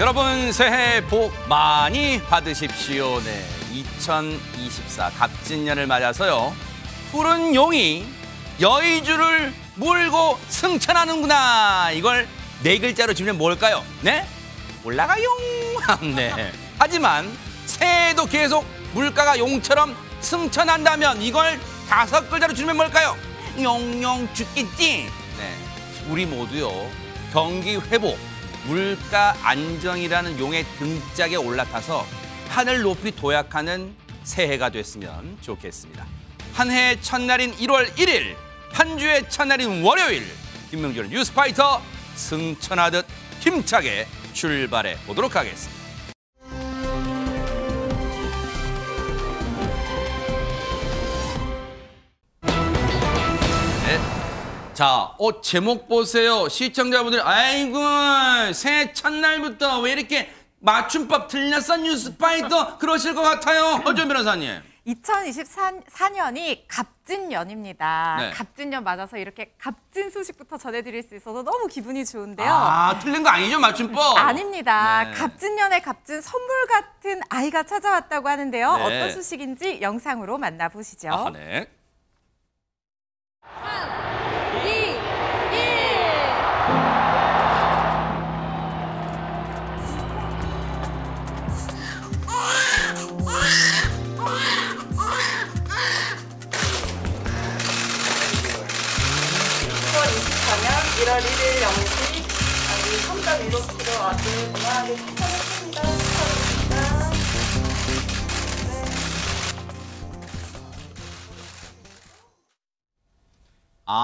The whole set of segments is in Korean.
여러분 새해 복 많이 받으십시오. 네, 2024 갑진년을 맞아서요. 푸른 용이 여의주를 물고 승천하는구나. 이걸 네 글자로 지으면 뭘까요? 네? 올라가용. 네. 하지만 새해에도 계속 물가가 용처럼 승천한다면 이걸 다섯 글자로 줄이면 뭘까요? 용용 죽겠지. 네. 우리 모두요. 경기 회복, 물가 안정이라는 용의 등짝에 올라타서 하늘 높이 도약하는 새해가 됐으면 좋겠습니다. 한 해의 첫날인 1월 1일, 한 주의 첫날인 월요일, 김명준의 뉴스파이터 승천하듯 힘차게 출발해 보도록 하겠습니다. 네. 자, 제목 보세요. 시청자분들, 아이고, 새해 첫날부터 왜 이렇게 맞춤법 틀렸어, 뉴스파이터? 그러실 것 같아요. 허준 변호사님. 2024년이 갑진년입니다. 네. 갑진년 맞아서 이렇게 값진 소식부터 전해드릴 수 있어서 너무 기분이 좋은데요. 아, 틀린 거 아니죠, 맞춤법? 아닙니다. 네. 갑진년에 값진 선물 같은 아이가 찾아왔다고 하는데요. 네. 어떤 소식인지 영상으로 만나보시죠. 아, 네. 3, 2, 1. (1월 1일) 0시 3.16kg 아들 건강하게 추천했습니다. 축하드립니다.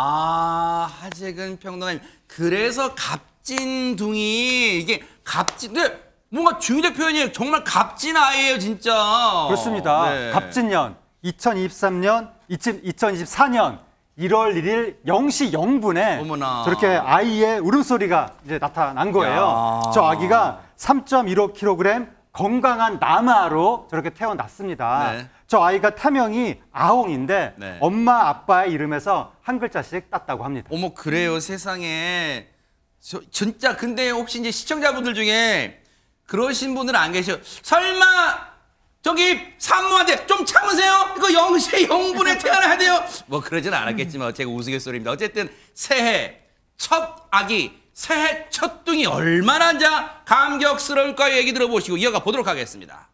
하재근 평론가님. 그래서 갑진둥이, 이게 근데 뭔가 중의적 표현이에요. 정말 갑진 아이예요, 진짜. 그렇습니다. 네. 갑진년 2023년, 2024년 1월 1일 0시 0분에 어머나. 저렇게 아이의 울음소리가 이제 나타난 거예요. 야. 저 아기가 3.15kg 건강한 남아로 저렇게 태어났습니다. 네. 저 아이가 타명이 아홍인데 네. 엄마 아빠의 이름에서 한 글자씩 땄다고 합니다. 어머, 그래요, 세상에. 진짜, 근데 혹시 이제 시청자분들 중에 그러신 분들 안 계셔? 설마 저기 산모한테 좀 참으세요. 이거 0시 0분에 태어나야 돼요. 뭐 그러진 않았겠지만 제가 우스갯소리입니다. 어쨌든 새해 첫 아기, 새해 첫둥이 얼마나 감격스러울까요? 얘기 들어보시고 이어가 보도록 하겠습니다.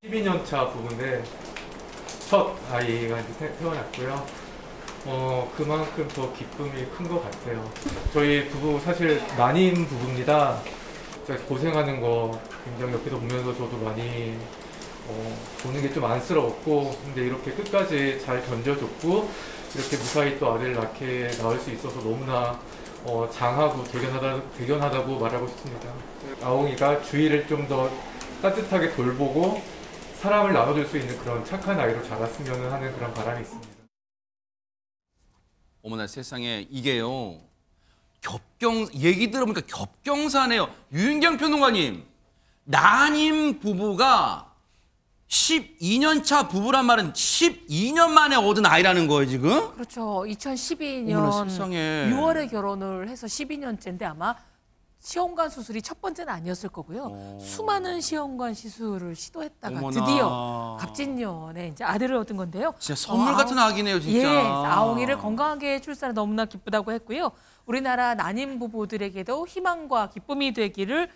12년 차 부부인데 첫 아이가 이제 태어났고요. 그만큼 더 기쁨이 큰 것 같아요. 저희 부부 사실 난임 부부입니다. 고생하는 거 굉장히 옆에서 보면서 저도 많이 보는 게 좀 안쓰러웠고, 근데 이렇게 끝까지 잘 견뎌줬고 이렇게 무사히 또 아들을 낳을 수 있어서 너무나 장하고 대견하다고 말하고 싶습니다. 아홍이가 주위를 좀 더 따뜻하게 돌보고 사랑을 나눠줄 수 있는 그런 착한 아이로 자랐으면 하는 그런 바람이 있습니다. 어머나 세상에, 이게요. 얘기 들어보니까 겹경사네요. 유인경 평론가님, 난임 부부가 12년 차 부부란 말은 12년 만에 얻은 아이라는 거예요, 지금? 그렇죠. 2012년 어머나 세상에. 6월에 결혼을 해서 12년째인데 아마 시험관 수술이 첫 번째는 아니었을 거고요. 수많은 시험관 시술을 시도했다가 어머나. 드디어 갑진년에 이제 아들을 얻은 건데요. 진짜 선물 같은 아기네요, 진짜. 예, 아홍이를 건강하게 출산해 너무나 기쁘다고 했고요. 우리나라 난임 부부들에게도 희망과 기쁨이 되기를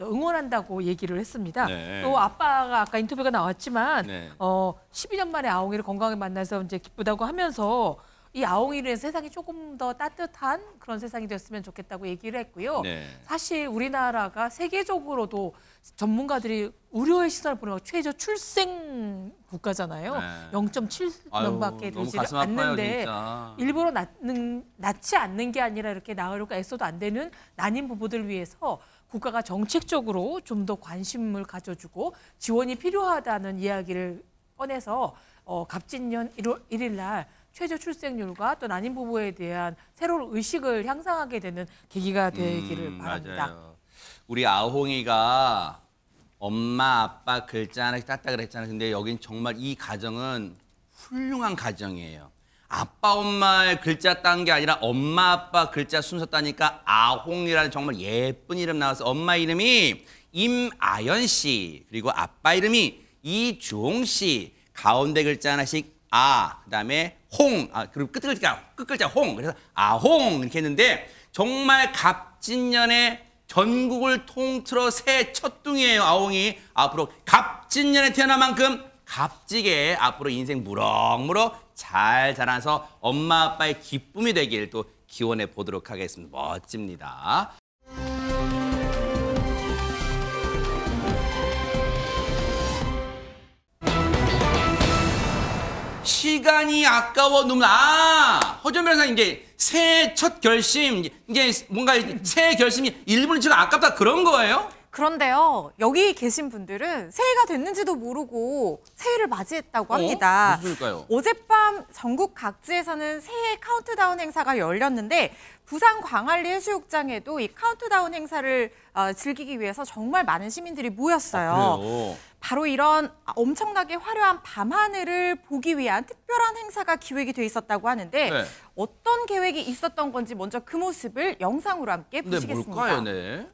응원한다고 얘기를 했습니다. 네. 또 아빠가 아까 인터뷰가 나왔지만 네. 12년 만에 아홍이를 건강하게 만나서 이제 기쁘다고 하면서 이 아홍이를 세상이 조금 더 따뜻한 그런 세상이 됐으면 좋겠다고 얘기를 했고요. 네. 사실 우리나라가 세계적으로도 전문가들이 우려의 시선을 보는 최저 출생 국가잖아요. 네. 0.7명밖에 너무 되지 가슴 아파요, 않는데 진짜. 일부러 낳지 않는 게 아니라 이렇게 낳으려고 애써도 안 되는 난임 부부들 위해서 국가가 정책적으로 좀 더 관심을 가져주고 지원이 필요하다는 이야기를 꺼내서 갑진년 1월 1일 날 최저 출생률과 또 난임 부부에 대한 새로운 의식을 향상하게 되는 계기가 되기를 바랍니다. 맞아요. 우리 아홍이가 엄마 아빠 글자 하나씩 땄다 그랬잖아요. 근데 여긴 정말 이 가정은 훌륭한 가정이에요. 아빠 엄마의 글자 딴 게 아니라 엄마 아빠 글자 순서 따니까 아홍이라는 정말 예쁜 이름 나와서 엄마 이름이 임아연 씨, 그리고 아빠 이름이 이주홍 씨, 가운데 글자 하나씩 그다음에 홍, 그리고 끝글자 홍, 그래서 아홍 이렇게 했는데 정말 갑진년에 전국을 통틀어 새 첫둥이에요. 아홍이 앞으로 갑진년에 태어난 만큼 값지게 앞으로 인생 무럭무럭 잘 자라서 엄마 아빠의 기쁨이 되길 또 기원해 보도록 하겠습니다. 멋집니다. 시간이 아까워 너무 허준 변호사님 이제 새해 첫 결심 이제 뭔가 새해 결심이 1분 지금 아깝다 그런 거예요? 그런데요, 여기 계신 분들은 새해가 됐는지도 모르고 새해를 맞이했다고 합니다. 무슨 소리일까요? 어젯밤 전국 각지에서는 새해 카운트다운 행사가 열렸는데 부산 광안리 해수욕장에도 이 카운트다운 행사를 즐기기 위해서 정말 많은 시민들이 모였어요. 그래요? 바로 이런 엄청나게 화려한 밤하늘을 보기 위한 특별한 행사가 기획이 돼 있었다고 하는데 네. 어떤 계획이 있었던 건지 먼저 그 모습을 영상으로 함께 네, 보시겠습니다. 뭘까요? 네.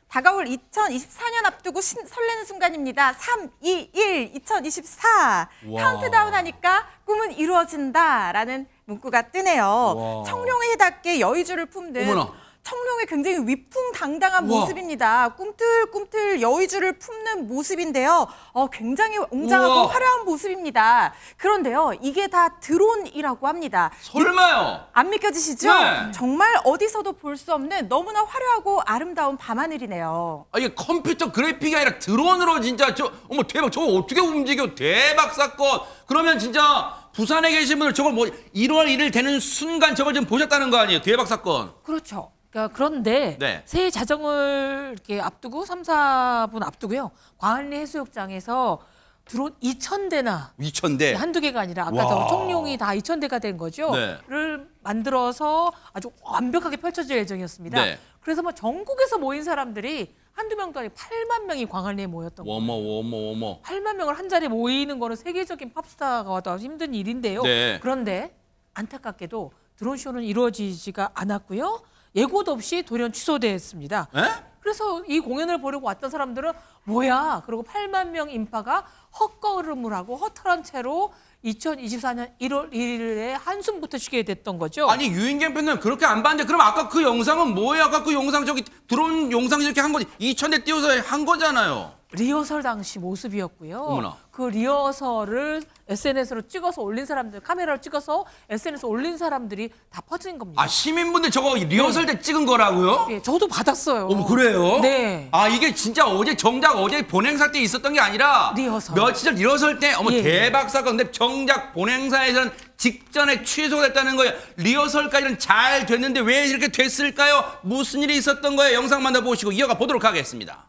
다가올 2024년 앞두고 설레는 순간입니다. 3, 2, 1, 2024. 와. 카운트다운 하니까 꿈은 이루어진다라는 문구가 뜨네요. 와. 청룡에 닿게 여의주를 품는 어머나. 청룡의 굉장히 위풍당당한 우와. 모습입니다. 꿈틀꿈틀 여의주를 품는 모습인데요. 굉장히 웅장하고 우와. 화려한 모습입니다. 그런데요, 이게 다 드론이라고 합니다. 설마요? 안 믿겨지시죠? 네. 정말 어디서도 볼 수 없는 너무나 화려하고 아름다운 밤하늘이네요. 이게 컴퓨터 그래픽이 아니라 드론으로 진짜 어머 대박 저거 어떻게 움직여 대박 사건. 그러면 진짜 부산에 계신 분들 저걸 1월 1일 되는 순간 저걸 지금 보셨다는 거 아니에요? 대박 사건. 그렇죠. 그런데 네. 새해 자정을 이렇게 앞두고 3, 4분 앞두고요. 광안리 해수욕장에서 드론 2,000대나 2,000대. 한두 개가 아니라 아까 와. 더 청룡이 다 2,000대가 된 거죠. 네. 를 만들어서 아주 완벽하게 펼쳐질 예정이었습니다. 네. 그래서 전국에서 모인 사람들이 한두 명도 아니고 8만 명이 광안리에 모였던 거예요. 어머. 8만 명을 한 자리에 모이는 거는 세계적인 팝스타가 와도 힘든 일인데요. 네. 그런데 안타깝게도 드론쇼는 이루어지지가 않았고요. 예고도 없이 돌연 취소됐습니다. 에? 그래서 이 공연을 보려고 왔던 사람들은 뭐야? 그리고 8만 명 인파가 헛걸음을 하고 허탈한 채로 2024년 1월 1일에 한숨부터 쉬게 됐던 거죠. 아니 유인경 편은 그렇게 안 봤는데 그럼 아까 그 영상은 뭐예요? 아까 그 영상 저기 드론 영상 이렇게 한 거지 2,000대 띄워서 한 거잖아요. 리허설 당시 모습이었고요. 어머나. 그 리허설을 SNS로 찍어서 올린 사람들, 카메라로 찍어서 SNS 올린 사람들이 다 퍼진 겁니다. 시민분들 저거 리허설 때 찍은 거라고요? 예, 저도 받았어요. 어머 그래요? 네. 이게 진짜 정작 어제 본행사 때 있었던 게 아니라 리허설. 며칠 전 리허설 때 예. 대박 사건. 근데 정작 본행사에서는 직전에 취소됐다는 거예요. 리허설까지는 잘 됐는데 왜 이렇게 됐을까요? 무슨 일이 있었던 거예요? 영상 만나보시고 이어가 보도록 하겠습니다.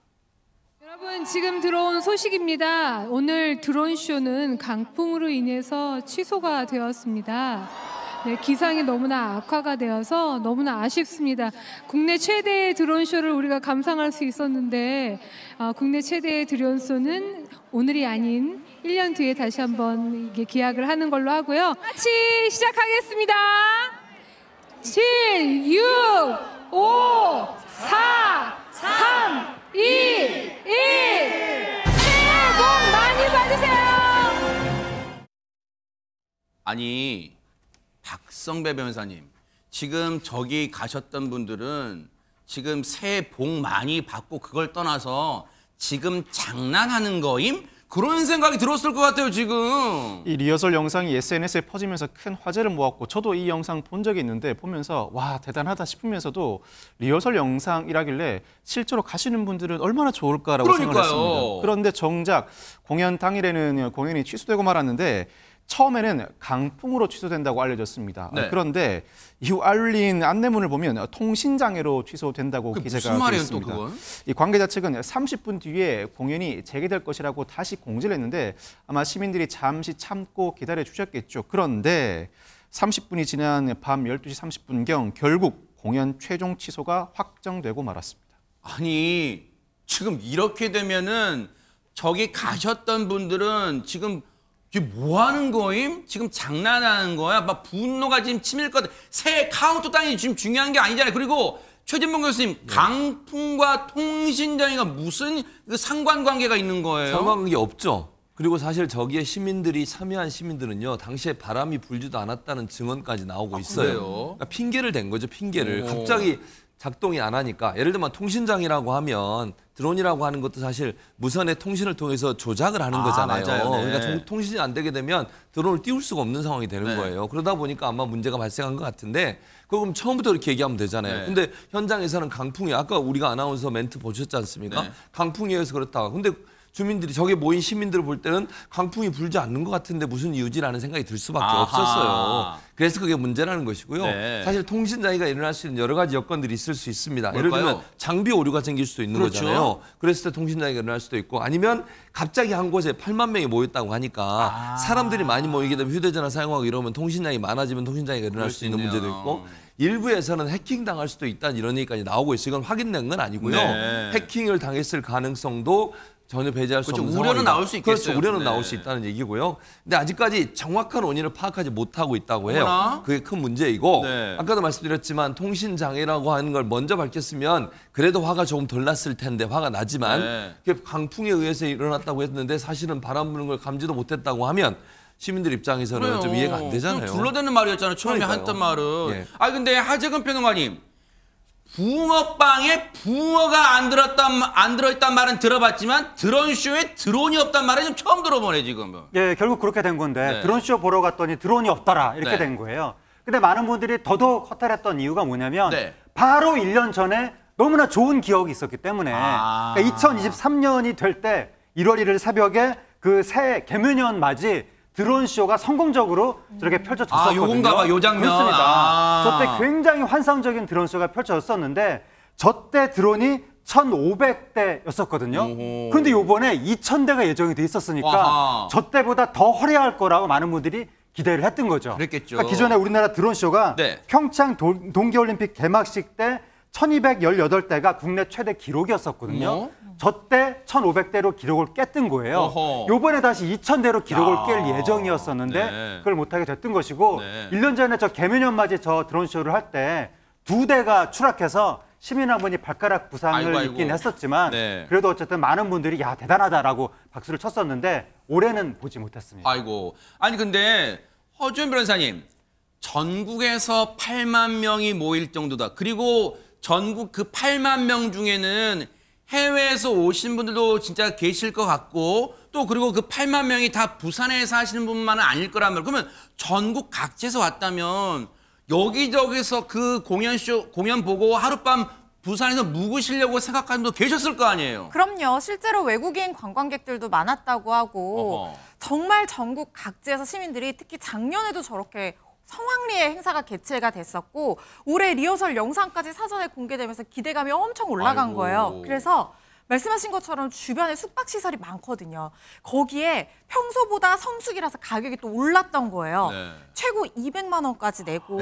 여러분 지금 들어온 소식입니다. 오늘 드론쇼는 강풍으로 인해서 취소가 되었습니다. 네, 기상이 너무나 악화가 되어서 너무나 아쉽습니다. 국내 최대의 드론쇼를 우리가 감상할 수 있었는데 국내 최대의 드론쇼는 오늘이 아닌 1년 뒤에 다시 한번 이게 기약을 하는 걸로 하고요. 같이 시작하겠습니다. 7, 6, 5, 4, 3, 2, 1. 새해 복 많이 받으세요. 아니 박성배 변호사님 지금 저기 가셨던 분들은 지금 새해 복 많이 받고 그걸 떠나서 지금 장난하는 거임? 그런 생각이 들었을 것 같아요 지금. 이 리허설 영상이 SNS에 퍼지면서 큰 화제를 모았고 저도 이 영상 본 적이 있는데 보면서 와 대단하다 싶으면서도 리허설 영상이라길래 실제로 가시는 분들은 얼마나 좋을까라고 생각을 했습니다. 그런데 정작 공연 당일에는 공연이 취소되고 말았는데 처음에는 강풍으로 취소된다고 알려졌습니다. 네. 그런데 이후 알린 안내문을 보면 통신장애로 취소된다고 기재가 무슨 말이에요 또 되어 있습니다. 그건? 이 관계자 측은 30분 뒤에 공연이 재개될 것이라고 다시 공지를 했는데 아마 시민들이 잠시 참고 기다려 주셨겠죠. 그런데 30분이 지난 밤 12시 30분경 결국 공연 최종 취소가 확정되고 말았습니다. 아니 지금 이렇게 되면은 저기 가셨던 분들은 지금 지금 뭐 하는 거임? 지금 장난하는 거야? 막 분노가 지금 치밀 것 같아. 새 카운트다운이 지금 중요한 게 아니잖아요. 그리고 최진봉 교수님, 강풍과 통신장애가 무슨 그 상관관계가 있는 거예요? 상관관계 없죠. 그리고 사실 저기에 시민들이 참여한 시민들은요, 당시에 바람이 불지도 않았다는 증언까지 나오고 있어요. 그래요? 그러니까 핑계를 댄 거죠, 핑계를. 오. 갑자기 작동이 안 하니까. 예를 들면 통신장이라고 하면 드론이라고 하는 것도 사실 무선의 통신을 통해서 조작을 하는 거잖아요. 맞아요. 네. 그러니까 통신이 안 되게 되면 드론을 띄울 수가 없는 상황이 되는 네. 거예요. 그러다 보니까 아마 문제가 발생한 것 같은데 그럼 처음부터 이렇게 얘기하면 되잖아요. 네. 근데 현장에서는 강풍이 아까 우리가 아나운서 멘트 보셨지 않습니까? 네. 강풍에 의해서 그렇다. 근데 주민들이 저게 모인 시민들을 볼 때는 강풍이 불지 않는 것 같은데 무슨 이유지라는 생각이 들 수밖에 아하. 없었어요. 그래서 그게 문제라는 것이고요. 네. 사실 통신장애가 일어날 수 있는 여러 가지 여건들이 있을 수 있습니다. 뭘까요? 예를 들면 장비 오류가 생길 수도 있는 그렇죠. 거잖아요. 그랬을 때 통신장애가 일어날 수도 있고 아니면 갑자기 한 곳에 8만 명이 모였다고 하니까 사람들이 많이 모이게 되면 휴대전화 사용하고 이러면 통신장애 많아지면 통신장애가 일어날 그럴 수 수 있는 있네요. 문제도 있고 일부에서는 해킹당할 수도 있다는 이런 얘기까지 나오고 있어요. 이건 확인된 건 아니고요. 네. 해킹을 당했을 가능성도 전혀 배제할 수 그렇죠. 없는 우려는 상황이다. 나올 수 있겠어요. 그렇죠. 우려는 네. 나올 수 있다는 얘기고요. 근데 아직까지 정확한 원인을 파악하지 못하고 있다고 해요. 어머나. 그게 큰 문제이고 네. 아까도 말씀드렸지만 통신장애라고 하는 걸 먼저 밝혔으면 그래도 화가 조금 덜 났을 텐데 화가 나지만 네. 그게 강풍에 의해서 일어났다고 했는데 사실은 바람 부는 걸 감지도 못했다고 하면 시민들 입장에서는 그래요. 좀 이해가 안 되잖아요. 좀 둘러대는 말이었잖아요. 처음에 그러니까요. 했던 말은. 예. 아 근데 하재근 평론가님, 붕어빵에 붕어가 안 들어있단 말은 들어봤지만 드론쇼에 드론이 없단 말은 좀 처음 들어보네 지금. 예, 결국 그렇게 된 건데 네. 드론쇼 보러 갔더니 드론이 없더라 이렇게 네. 된 거예요. 근데 많은 분들이 더더욱 허탈했던 이유가 뭐냐면 네. 바로 1년 전에 너무나 좋은 기억이 있었기 때문에 아. 그러니까 2023년이 될 때 1월 1일 새벽에 그 새 개묘년 맞이 드론쇼가 성공적으로 저렇게 펼쳐졌었거든요. 아, 요건가 봐, 요 장면. 그렇습니다. 아. 저때 굉장히 환상적인 드론쇼가 펼쳐졌었는데 저때 드론이 1,500대였었거든요. 오호. 그런데 요번에 2,000대가 예정이 돼 있었으니까 와하. 저 때보다 더 화려할 거라고 많은 분들이 기대를 했던 거죠. 그랬겠죠. 그러니까 기존에 우리나라 드론쇼가 네. 평창 동계올림픽 개막식 때 1,218대가 국내 최대 기록이었었거든요. 어머. 저때 1,500대로 기록을 깼던 거예요. 어허. 요번에 다시 2,000대로 기록을 야. 깰 예정이었었는데 네. 그걸 못하게 됐던 것이고 네. 1년 전에 저 개묘년 맞이 저 드론쇼를 할 때 2대가 추락해서 시민 한 분이 발가락 부상을 아이고. 입긴 했었지만 네. 그래도 어쨌든 많은 분들이 야 대단하다라고 박수를 쳤었는데 올해는 보지 못했습니다. 아이고. 아니 근데 허준 변호사님, 전국에서 8만 명이 모일 정도다. 그리고 전국 그 8만 명 중에는 해외에서 오신 분들도 진짜 계실 것 같고 또 그리고 그 8만 명이 다 부산에 사시는 분만은 아닐 거라면 그러면 전국 각지에서 왔다면 여기저기서 그 공연 보고 하룻밤 부산에서 묵으시려고 생각하는 분도 계셨을 거 아니에요. 그럼요. 실제로 외국인 관광객들도 많았다고 하고 어허. 정말 전국 각지에서 시민들이 특히 작년에도 저렇게 성황리에 행사가 개최가 됐었고 올해 리허설 영상까지 사전에 공개되면서 기대감이 엄청 올라간 아이고. 거예요. 그래서 말씀하신 것처럼 주변에 숙박시설이 많거든요. 거기에 평소보다 성수기라서 가격이 또 올랐던 거예요. 네. 최고 200만 원까지 내고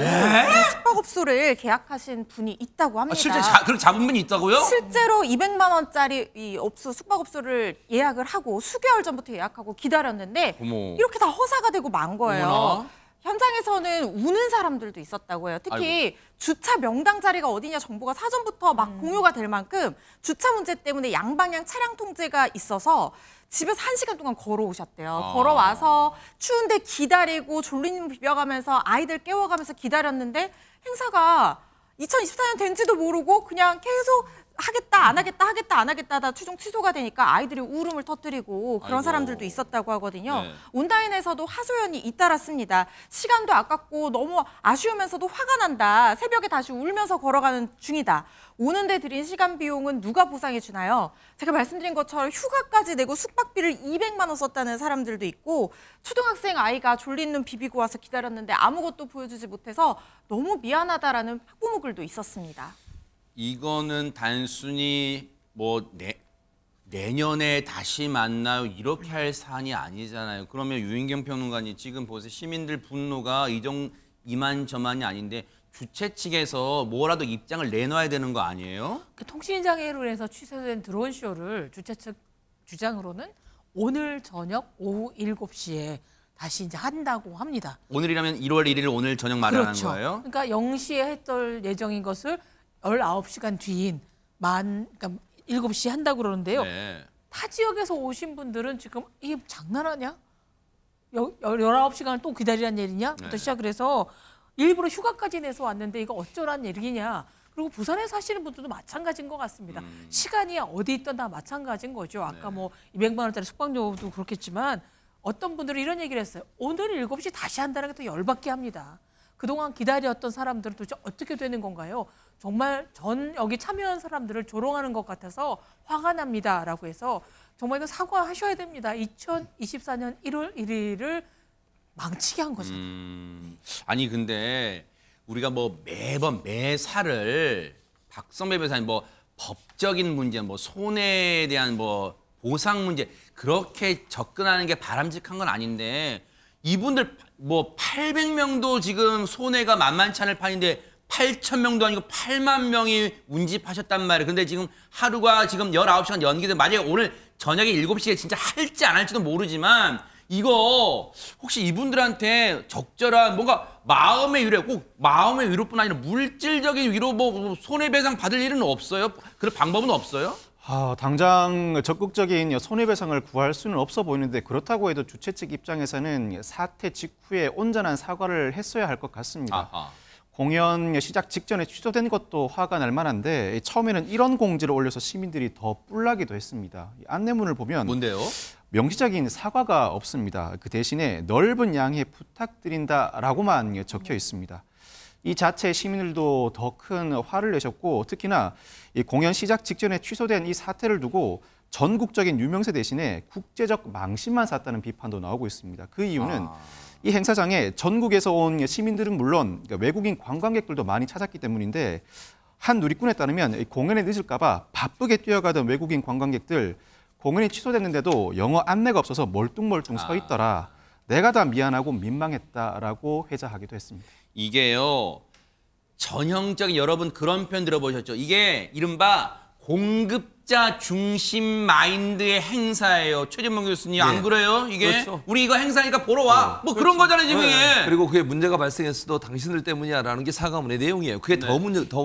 숙박업소를 계약하신 분이 있다고 합니다. 실제 그런 잡은 분이 있다고요? 실제로 200만 원짜리 이 숙박업소를 예약을 하고 수개월 전부터 예약하고 기다렸는데 어머. 이렇게 다 허사가 되고 만 거예요. 어머나. 현장에서는 우는 사람들도 있었다고 해요. 특히 주차 명당 자리가 어디냐 정보가 사전부터 막 공유가 될 만큼 주차 문제 때문에 양방향 차량 통제가 있어서 집에서 1시간 동안 걸어오셨대요. 걸어와서 추운데 기다리고 졸린 눈 비벼가면서 아이들 깨워가면서 기다렸는데 행사가 2024년 된지도 모르고 그냥 계속 하겠다 안 하겠다 하겠다 안 하겠다 하다 최종 취소가 되니까 아이들이 울음을 터뜨리고 그런 아이고. 사람들도 있었다고 하거든요. 네. 온라인에서도 하소연이 잇따랐습니다. 시간도 아깝고 너무 아쉬우면서도 화가 난다. 새벽에 다시 울면서 걸어가는 중이다. 오는데 들인 시간 비용은 누가 보상해 주나요? 제가 말씀드린 것처럼 휴가까지 내고 숙박비를 200만 원 썼다는 사람들도 있고 초등학생 아이가 졸린 눈 비비고 와서 기다렸는데 아무것도 보여주지 못해서 너무 미안하다라는 학부모 글도 있었습니다. 이거는 단순히 뭐 내년에 다시 만나요 이렇게 할 사안이 아니잖아요. 그러면 유인경 평론가님 지금 보세요. 시민들 분노가 이만저만이 아닌데 주최 측에서 뭐라도 입장을 내놔야 되는 거 아니에요? 그 통신장애로 인해서 취소된 드론쇼를 주최 측 주장으로는 오늘 저녁 오후 7시에 다시 이제 한다고 합니다. 오늘이라면 1월 1일 오늘 저녁 마련하는 그렇죠. 거예요? 그러니까 0시에 했던 예정인 것을 19시간 뒤인 그러니까 7시에 한다고 그러는데요. 네. 타 지역에서 오신 분들은 지금 이게 장난하냐? 19시간을 또 기다리란 얘기냐?부터 네. 시작을 해서 일부러 휴가까지 내서 왔는데 이거 어쩌란 얘기냐? 그리고 부산에 사시는 분들도 마찬가지인 것 같습니다. 시간이 어디 있든 다 마찬가지인 거죠. 아까 네. 뭐 200만 원짜리 숙박료도 그렇겠지만 어떤 분들은 이런 얘기를 했어요. 오늘 7시 다시 한다는 게 더 열받게 합니다. 그동안 기다렸던 사람들은 도대체 어떻게 되는 건가요? 정말 전 여기 참여한 사람들을 조롱하는 것 같아서 화가 납니다라고 해서 정말 이거 사과하셔야 됩니다. 2024년 1월 1일을 망치게 한 거잖아요. 아니 근데 우리가 뭐 매번 매사를 박성배 변호사님 뭐 법적인 문제, 뭐 손해에 대한 뭐 보상 문제 그렇게 접근하는 게 바람직한 건 아닌데 이분들 뭐 800명도 지금 손해가 만만치 않을 판인데 8,000명도 아니고 8만 명이 운집하셨단 말이에요. 근데 지금 하루가 지금 19시간 연기돼 만약에 오늘 저녁에 7시에 진짜 할지 안 할지도 모르지만 이거 혹시 이분들한테 적절한 뭔가 마음의 위로 꼭 마음의 위로뿐 아니라 물질적인 위로 뭐 손해배상 받을 일은 없어요? 그런 방법은 없어요? 당장 적극적인 손해배상을 구할 수는 없어 보이는데 그렇다고 해도 주최 측 입장에서는 사태 직후에 온전한 사과를 했어야 할 것 같습니다. 아하. 공연 시작 직전에 취소된 것도 화가 날 만한데 처음에는 이런 공지를 올려서 시민들이 더 뿔나기도 했습니다. 이 안내문을 보면 뭔데요? 명시적인 사과가 없습니다. 그 대신에 넓은 양해 부탁드린다라고만 적혀 있습니다. 이 자체에 시민들도 더 큰 화를 내셨고 특히나 이 공연 시작 직전에 취소된 이 사태를 두고 전국적인 유명세 대신에 국제적 망신만 샀다는 비판도 나오고 있습니다. 그 이유는 이 행사장에 전국에서 온 시민들은 물론 외국인 관광객들도 많이 찾았기 때문인데 한 누리꾼에 따르면 공연에 늦을까 봐 바쁘게 뛰어가던 외국인 관광객들 공연이 취소됐는데도 영어 안내가 없어서 멀뚱멀뚱 서 있더라. 내가 다 미안하고 민망했다라고 회자하기도 했습니다. 이게요. 전형적인 여러분 그런 표현 들어보셨죠? 이게 이른바 공급자 중심 마인드의 행사예요. 최진봉 교수님 안 그래요? 이게 그렇죠. 우리 이거 행사니까 보러 와. 뭐 그런 거잖아요 지금 이게. 그리고 그게 문제가 발생했어도 당신들 때문이야라는 게 사과문의 내용이에요. 그게 더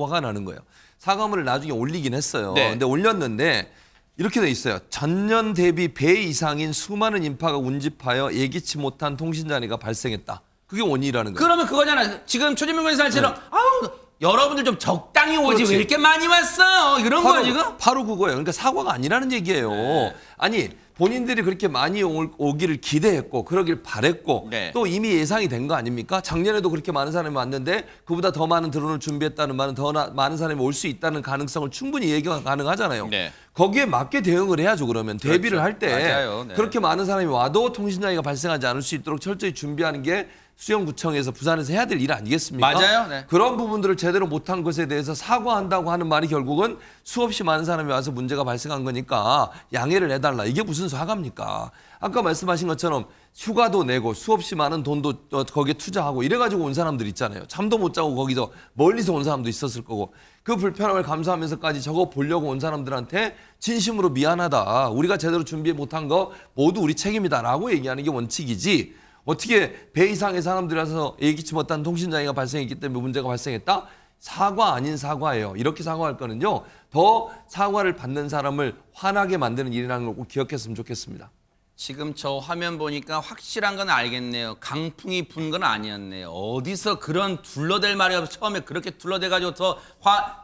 화가 나는 거예요. 사과문을 나중에 올리긴 했어요. 네. 근데 올렸는데 이렇게 돼 있어요. 전년 대비 배 이상인 수많은 인파가 운집하여 예기치 못한 통신장애가 발생했다. 그게 원인이라는 거예요. 그러면 그거잖아요. 지금 최진봉 교수님처럼 아우 여러분들 좀 적당히 오지 그렇지. 왜 이렇게 많이 왔어요? 이런 거예요 지금? 바로 그거예요. 그러니까 사과가 아니라는 얘기예요. 네. 아니 본인들이 그렇게 많이 오기를 기대했고 그러길 바랬고 네. 또 이미 예상이 된 거 아닙니까? 작년에도 그렇게 많은 사람이 왔는데 그보다 더 많은 드론을 준비했다는 말은 더 많은 사람이 올 수 있다는 가능성을 충분히 얘기가 가능하잖아요. 네. 거기에 맞게 대응을 해야죠. 그러면 대비를 할 때 맞아요. 네. 그렇게 많은 사람이 와도 통신장애가 발생하지 않을 수 있도록 철저히 준비하는 게 수영구청에서 부산에서 해야 될 일 아니겠습니까? 맞아요. 네. 그런 부분들을 제대로 못한 것에 대해서 사과한다고 하는 말이 결국은 수없이 많은 사람이 와서 문제가 발생한 거니까 양해를 해달라. 이게 무슨 사과입니까? 아까 말씀하신 것처럼 휴가도 내고 수없이 많은 돈도 거기에 투자하고 이래가지고 온 사람들 있잖아요. 잠도 못 자고 거기서 멀리서 온 사람도 있었을 거고 그 불편함을 감수하면서까지 저거 보려고 온 사람들한테 진심으로 미안하다. 우리가 제대로 준비 못한 거 모두 우리 책임이다라고 얘기하는 게 원칙이지. 어떻게 배 이상의 사람들이 와서 예기치 못한 통신장애가 발생했기 때문에 문제가 발생했다? 사과 아닌 사과예요. 이렇게 사과할 거는요. 더 사과를 받는 사람을 화나게 만드는 일이라는 걸 꼭 기억했으면 좋겠습니다. 지금 저 화면 보니까 확실한 건 알겠네요. 강풍이 분 건 아니었네요. 어디서 그런 둘러댈 말이 없어 처음에 그렇게 둘러대가지고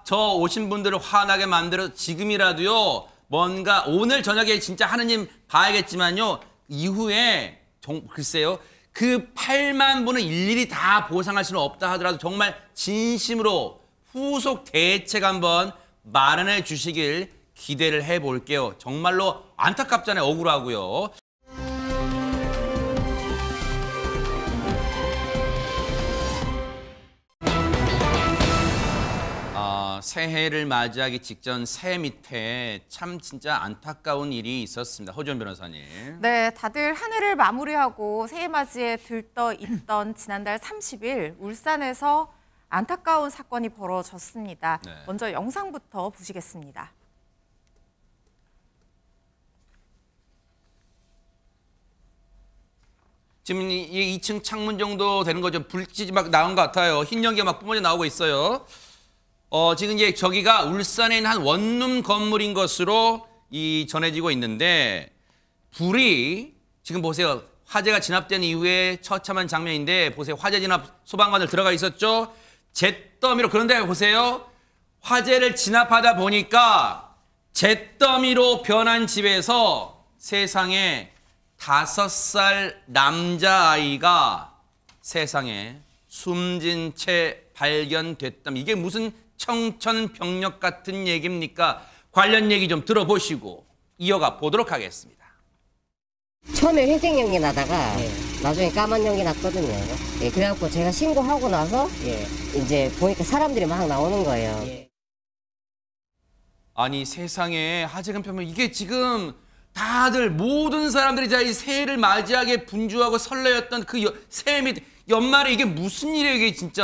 저 오신 분들을 화나게 만들어 지금이라도요. 뭔가 오늘 저녁에 진짜 하느님 봐야겠지만요. 이후에 글쎄요. 그 8만 분을 일일이 다 보상할 수는 없다 하더라도 정말 진심으로 후속 대책 한번 마련해 주시길 기대를 해볼게요. 정말로 안타깝잖아요. 억울하고요. 새해를 맞이하기 직전 새 밑에 참 진짜 안타까운 일이 있었습니다. 허지원 변호사님. 네, 다들 한 해를 마무리하고 새해 맞이에 들떠 있던 지난달 30일 울산에서 안타까운 사건이 벌어졌습니다. 네. 먼저 영상부터 보시겠습니다. 지금 이 2층 창문 정도 되는 거죠. 불빛이 막 나온 것 같아요. 흰 연기가 막 뿜어져 나오고 있어요. 지금 이제 저기가 울산에 있는 한 원룸 건물인 것으로 전해지고 있는데 불이 지금 보세요. 화재가 진압된 이후에 처참한 장면인데 보세요. 화재 진압 소방관들 들어가 있었죠. 잿더미로 그런데 보세요. 화재를 진압하다 보니까 잿더미로 변한 집에서 세상에 5살 남자아이가 세상에 숨진 채 발견됐다. 이게 무슨 청천벽력 같은 얘기입니까? 관련 얘기 좀 들어보시고 이어가 보도록 하겠습니다. 처음에 회색 연기 나다가 나중에 까만 연기 났거든요. 예, 그래갖고 제가 신고하고 나서 이제 보니까 사람들이 막 나오는 거예요. 아니 세상에 화재금 펴면 이게 지금 다들 모든 사람들이 이 새해를 맞이하게 분주하고 설레었던 그 새해 및 연말에 이게 무슨 일이에요 이게 진짜.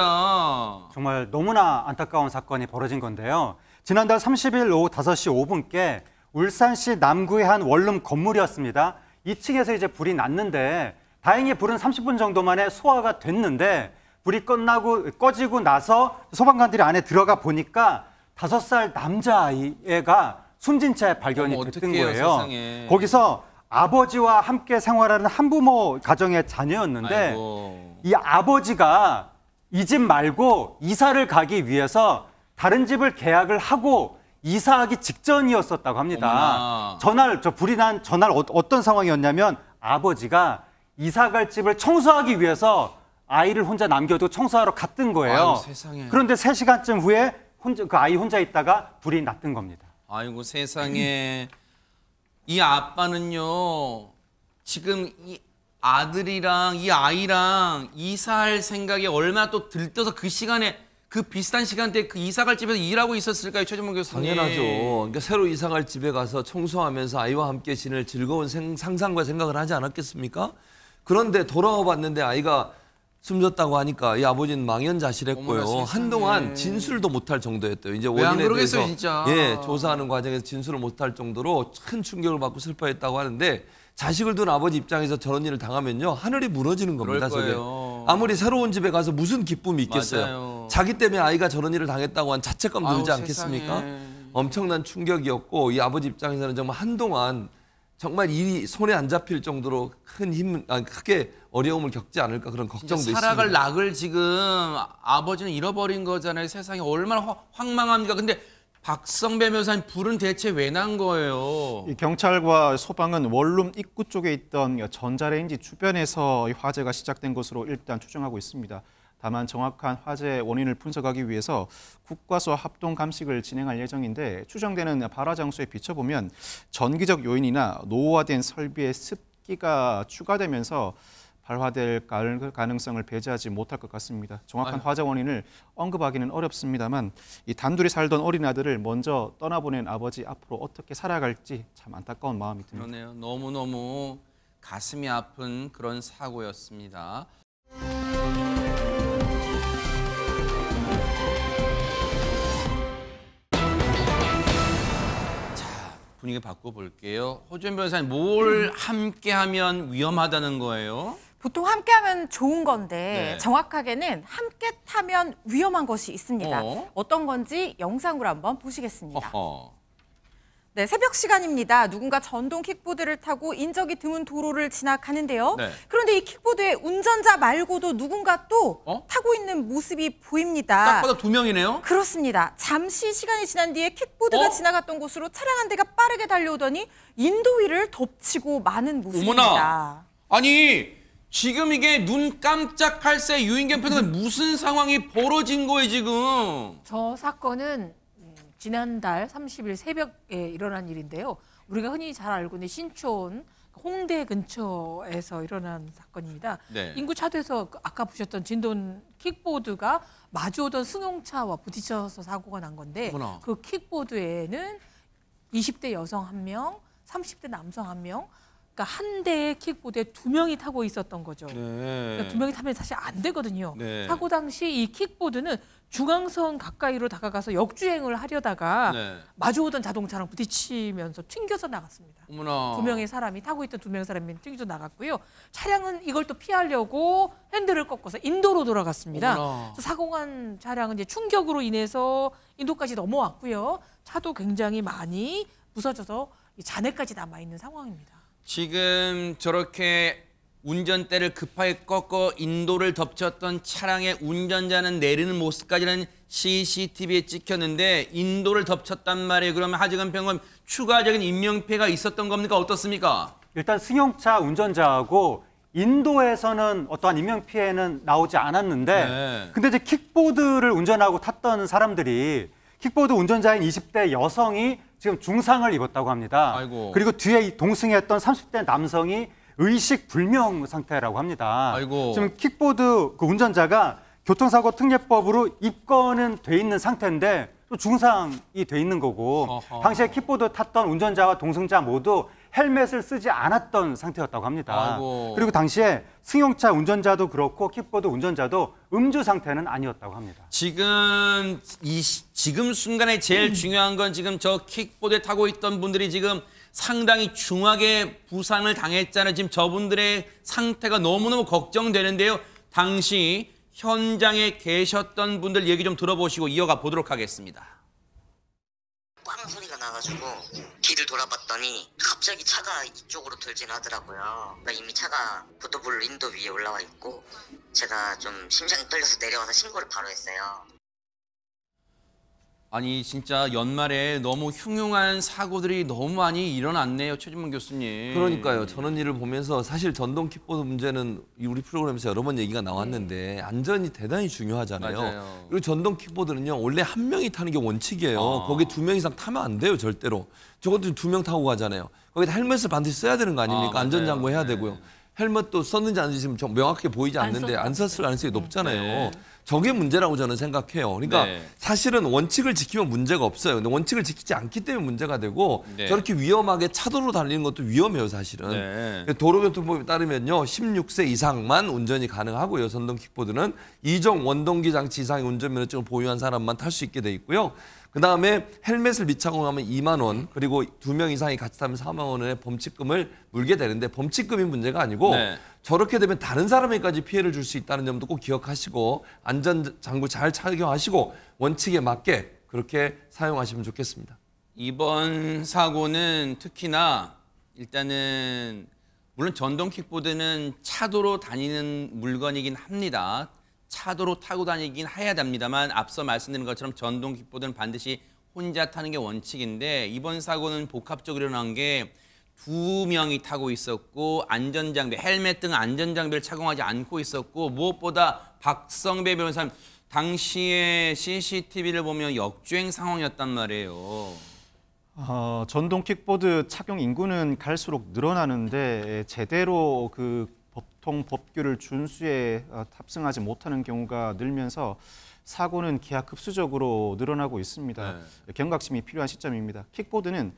정말 너무나 안타까운 사건이 벌어진 건데요. 지난달 30일 오후 5시 5분께 울산시 남구의 한 원룸 건물이었습니다. 2층에서 이제 불이 났는데 다행히 불은 30분 정도 만에 소화가 됐는데 불이 꺼지고 나서 소방관들이 안에 들어가 보니까 5살 남자아이가 숨진 채 발견이 됐던 거예요. 세상에. 거기서 아버지와 함께 생활하는 한부모 가정의 자녀였는데 아이고. 이 아버지가 이 집 말고 이사를 가기 위해서 다른 집을 계약을 하고 이사하기 직전이었었다고 합니다. 불이 난 전날 어떤 상황이었냐면 아버지가 이사 갈 집을 청소하기 위해서 아이를 혼자 남겨두고 청소하러 갔던 거예요. 아이고, 세상에. 그런데 3시간쯤 후에 그 아이 혼자 있다가 불이 났던 겁니다. 아이고 세상에. 이 아빠는요 지금 이 아들이랑 이 아이랑 이사할 생각에 얼마나 또 들떠서 그 시간에 그 비슷한 시간대에 그 이사갈 집에서 일하고 있었을까요, 최준봉 교수님? 당연하죠. 그러니까 새로 이사갈 집에 가서 청소하면서 아이와 함께 지낼 즐거운 상상과 생각을 하지 않았겠습니까? 그런데 돌아와 봤는데 아이가 숨졌다고 하니까 이 아버지는 망연자실했고요. 어머나, 한동안 진술도 못할 정도였대요. 이제 왜 안 원인에 그러겠어요, 대해서 진짜. 조사하는 과정에서 진술을 못할 정도로 큰 충격을 받고 슬퍼했다고 하는데 자식을 둔 아버지 입장에서 저런 일을 당하면요 하늘이 무너지는 겁니다. 그럴 저게. 거예요. 아무리 새로운 집에 가서 무슨 기쁨이 있겠어요. 맞아요. 자기 때문에 아이가 저런 일을 당했다고 한 자책감 들지 아우, 않겠습니까? 세상에. 엄청난 충격이었고 이 아버지 입장에서는 정말 한동안 정말 일이 손에 안 잡힐 정도로 크게 어려움을 겪지 않을까 그런 걱정도 있습니다. 살아갈 낙을 지금 아버지는 잃어버린 거잖아요. 세상에 얼마나 황망합니까? 근데 박성배 변호사님 불은 대체 왜 난 거예요? 이 경찰과 소방은 원룸 입구 쪽에 있던 전자레인지 주변에서 이 화재가 시작된 것으로 일단 추정하고 있습니다. 다만 정확한 화재 원인을 분석하기 위해서 국과수 합동 감식을 진행할 예정인데 추정되는 발화 장소에 비춰보면 전기적 요인이나 노후화된 설비의 습기가 추가되면서 발화될 가능성을 배제하지 못할 것 같습니다. 정확한 화재 원인을 언급하기는 어렵습니다만 이 단둘이 살던 어린 아들을 먼저 떠나보낸 아버지 앞으로 어떻게 살아갈지 참 안타까운 마음이 듭니다. 그러네요. 너무너무 가슴이 아픈 그런 사고였습니다. 분위기 바꿔볼게요. 호주연 변호사님, 뭘 함께하면 위험하다는 거예요? 보통 함께하면 좋은 건데 네. 정확하게는 함께 타면 위험한 것이 있습니다. 어? 어떤 건지 영상으로 한번 보시겠습니다. 어허. 네, 새벽 시간입니다. 누군가 전동 킥보드를 타고 인적이 드문 도로를 지나가는데요. 네. 그런데 이 킥보드에 운전자 말고도 누군가 또 타고 있는 모습이 보입니다. 딱 봐도 2명이네요? 그렇습니다. 잠시 시간이 지난 뒤에 킥보드가 지나갔던 곳으로 차량 한 대가 빠르게 달려오더니 인도위를 덮치고 마는 모습입니다. 어머나. 아니 지금 이게 눈 깜짝할 새 유인경 편은 무슨 상황이 벌어진 거예요 지금? 저 사건은 지난달 30일 새벽에 일어난 일인데요. 우리가 흔히 잘 알고 있는 신촌 홍대 근처에서 일어난 사건입니다. 네. 인구 차도에서 아까 보셨던 진돈 킥보드가 마주오던 승용차와 부딪혀서 사고가 난 건데 어머나. 그 킥보드에는 20대 여성 1명, 30대 남성 1명, 그러니까 한 대의 킥보드에 2명이 타고 있었던 거죠. 네. 그러니까 2명이 타면 사실 안 되거든요. 네. 사고 당시 이 킥보드는 중앙선 가까이로 다가가서 역주행을 하려다가 네. 마주오던 자동차랑 부딪히면서 튕겨서 나갔습니다. 어머나. 2명의 사람이 타고 있던 2명의 사람이 튕겨서 나갔고요. 차량은 이걸 또 피하려고 핸들을 꺾어서 인도로 돌아갔습니다. 어머나. 그래서 사고간 차량은 이제 충격으로 인해서 인도까지 넘어왔고요. 차도 굉장히 많이 부서져서 잔해까지 남아 있는 상황입니다. 지금 저렇게 운전대를 급하게 꺾어 인도를 덮쳤던 차량의 운전자는 내리는 모습까지는 CCTV에 찍혔는데 인도를 덮쳤단 말이에요. 그러면 하지간 평원 추가적인 인명피해가 있었던 겁니까? 어떻습니까? 일단 승용차 운전자하고 인도에서는 어떠한 인명피해는 나오지 않았는데 네. 근데 이제 킥보드를 운전하고 탔던 사람들이 킥보드 운전자인 20대 여성이 지금 중상을 입었다고 합니다. 아이고. 그리고 뒤에 동승했던 30대 남성이 의식 불명 상태라고 합니다. 아이고. 지금 킥보드 그 운전자가 교통사고 특례법으로 입건은 돼 있는 상태인데 또 중상이 돼 있는 거고 어허. 당시에 킥보드 탔던 운전자와 동승자 모두 헬멧을 쓰지 않았던 상태였다고 합니다. 아이고. 그리고 당시에 승용차 운전자도 그렇고 킥보드 운전자도 음주 상태는 아니었다고 합니다. 지금 지금 순간에 제일 중요한 건 지금 저 킥보드에 타고 있던 분들이 지금 상당히 중하게 부상을 당했잖아요. 지금 저분들의 상태가 너무너무 걱정되는데요. 당시 현장에 계셨던 분들 얘기 좀 들어보시고 이어가 보도록 하겠습니다. 꽝 소리가 나가지고 뒤를 돌아봤더니 갑자기 차가 이쪽으로 돌진 하더라고요. 그러니까 이미 차가 보도블 인도 위에 올라와 있고 제가 좀 심장이 떨려서 내려와서 신고를 바로 했어요. 아니 진짜 연말에 너무 흉흉한 사고들이 너무 많이 일어났네요. 최진문 교수님. 그러니까요. 저는 이를 보면서 사실 전동 킥보드 문제는 우리 프로그램에서 여러 번 얘기가 나왔는데 안전이 대단히 중요하잖아요. 맞아요. 그리고 전동 킥보드는요. 원래 한 명이 타는 게 원칙이에요. 거기 2명 이상 타면 안 돼요. 절대로. 적어도 2명 타고 가잖아요. 거기다 헬멧을 반드시 써야 되는 거 아닙니까? 안전장구 해야 되고요. 헬멧도 썼는지 안 썼는지 좀 명확하게 보이지 않는데 안 썼을 가능성이 높잖아요. 네. 저게 문제라고 저는 생각해요. 그러니까 네. 사실은 원칙을 지키면 문제가 없어요. 근데 원칙을 지키지 않기 때문에 문제가 되고 네. 저렇게 위험하게 차도로 달리는 것도 위험해요, 사실은. 네. 도로교통법에 따르면요. 16세 이상만 운전이 가능하고요. 전동 킥보드는 이종 원동기 장치 이상의 운전면허증을 보유한 사람만 탈 수 있게 돼 있고요. 그다음에 헬멧을 미착용하면 2만 원, 그리고 2명 이상이 같이 타면 4만 원의 범칙금을 물게 되는데 범칙금이 문제가 아니고 네. 저렇게 되면 다른 사람에게까지 피해를 줄 수 있다는 점도 꼭 기억하시고 안전장구 잘 착용하시고 원칙에 맞게 그렇게 사용하시면 좋겠습니다. 이번 사고는 특히나 일단은 물론 전동 킥보드는 차도로 다니는 물건이긴 합니다. 차도로 타고 다니긴 해야 됩니다만 앞서 말씀드린 것처럼 전동 킥보드는 반드시 혼자 타는 게 원칙인데 이번 사고는 복합적으로 일어난 게 2명이 타고 있었고 안전장비, 헬멧 등 안전장비를 착용하지 않고 있었고 무엇보다 박성배 변호사님 당시에 CCTV를 보면 역주행 상황이었단 말이에요. 전동 킥보드 착용 인구는 갈수록 늘어나는데 제대로 그 보통 법규를 준수해 탑승하지 못하는 경우가 늘면서 사고는 기하급수적으로 늘어나고 있습니다. 네. 경각심이 필요한 시점입니다. 킥보드는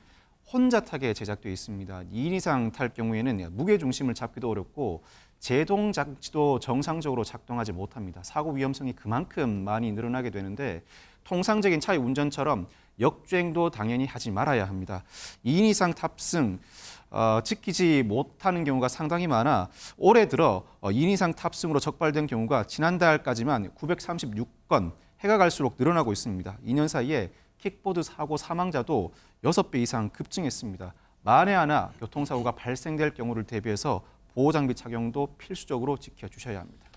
혼자 타게 제작되어 있습니다. 2인 이상 탈 경우에는 무게 중심을 잡기도 어렵고 제동 장치도 정상적으로 작동하지 못합니다. 사고 위험성이 그만큼 많이 늘어나게 되는데 통상적인 차의 운전처럼 역주행도 당연히 하지 말아야 합니다. 2인 이상 탑승 지키지 못하는 경우가 상당히 많아 올해 들어 2인 이상 탑승으로 적발된 경우가 지난달까지만 936건, 해가 갈수록 늘어나고 있습니다. 2년 사이에 킥보드 사고 사망자도 6배 이상 급증했습니다. 만에 하나 교통사고가 발생될 경우를 대비해서 보호장비 착용도 필수적으로 지켜주셔야 합니다.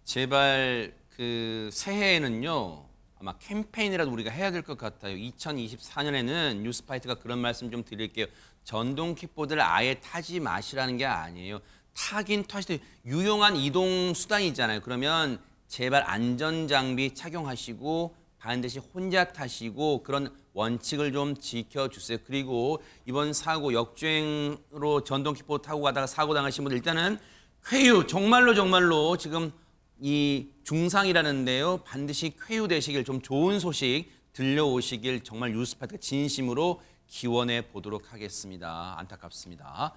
제발 그 새해에는요. 아마 캠페인이라도 우리가 해야 될 것 같아요. 2024년에는 뉴스파이트가 그런 말씀 좀 드릴게요. 전동 킥보드를 아예 타지 마시라는 게 아니에요. 타긴 타시되 유용한 이동 수단이잖아요. 그러면 제발 안전장비 착용하시고 반드시 혼자 타시고 그런 원칙을 좀 지켜주세요. 그리고 이번 사고 역주행으로 전동 킥보드 타고 가다가 사고 당하신 분들 일단은 쾌유 정말로 지금 이 중상이라는데요. 반드시 쾌유되시길 좀 좋은 소식 들려오시길 정말 뉴스파이트가 진심으로 기원해 보도록 하겠습니다. 안타깝습니다.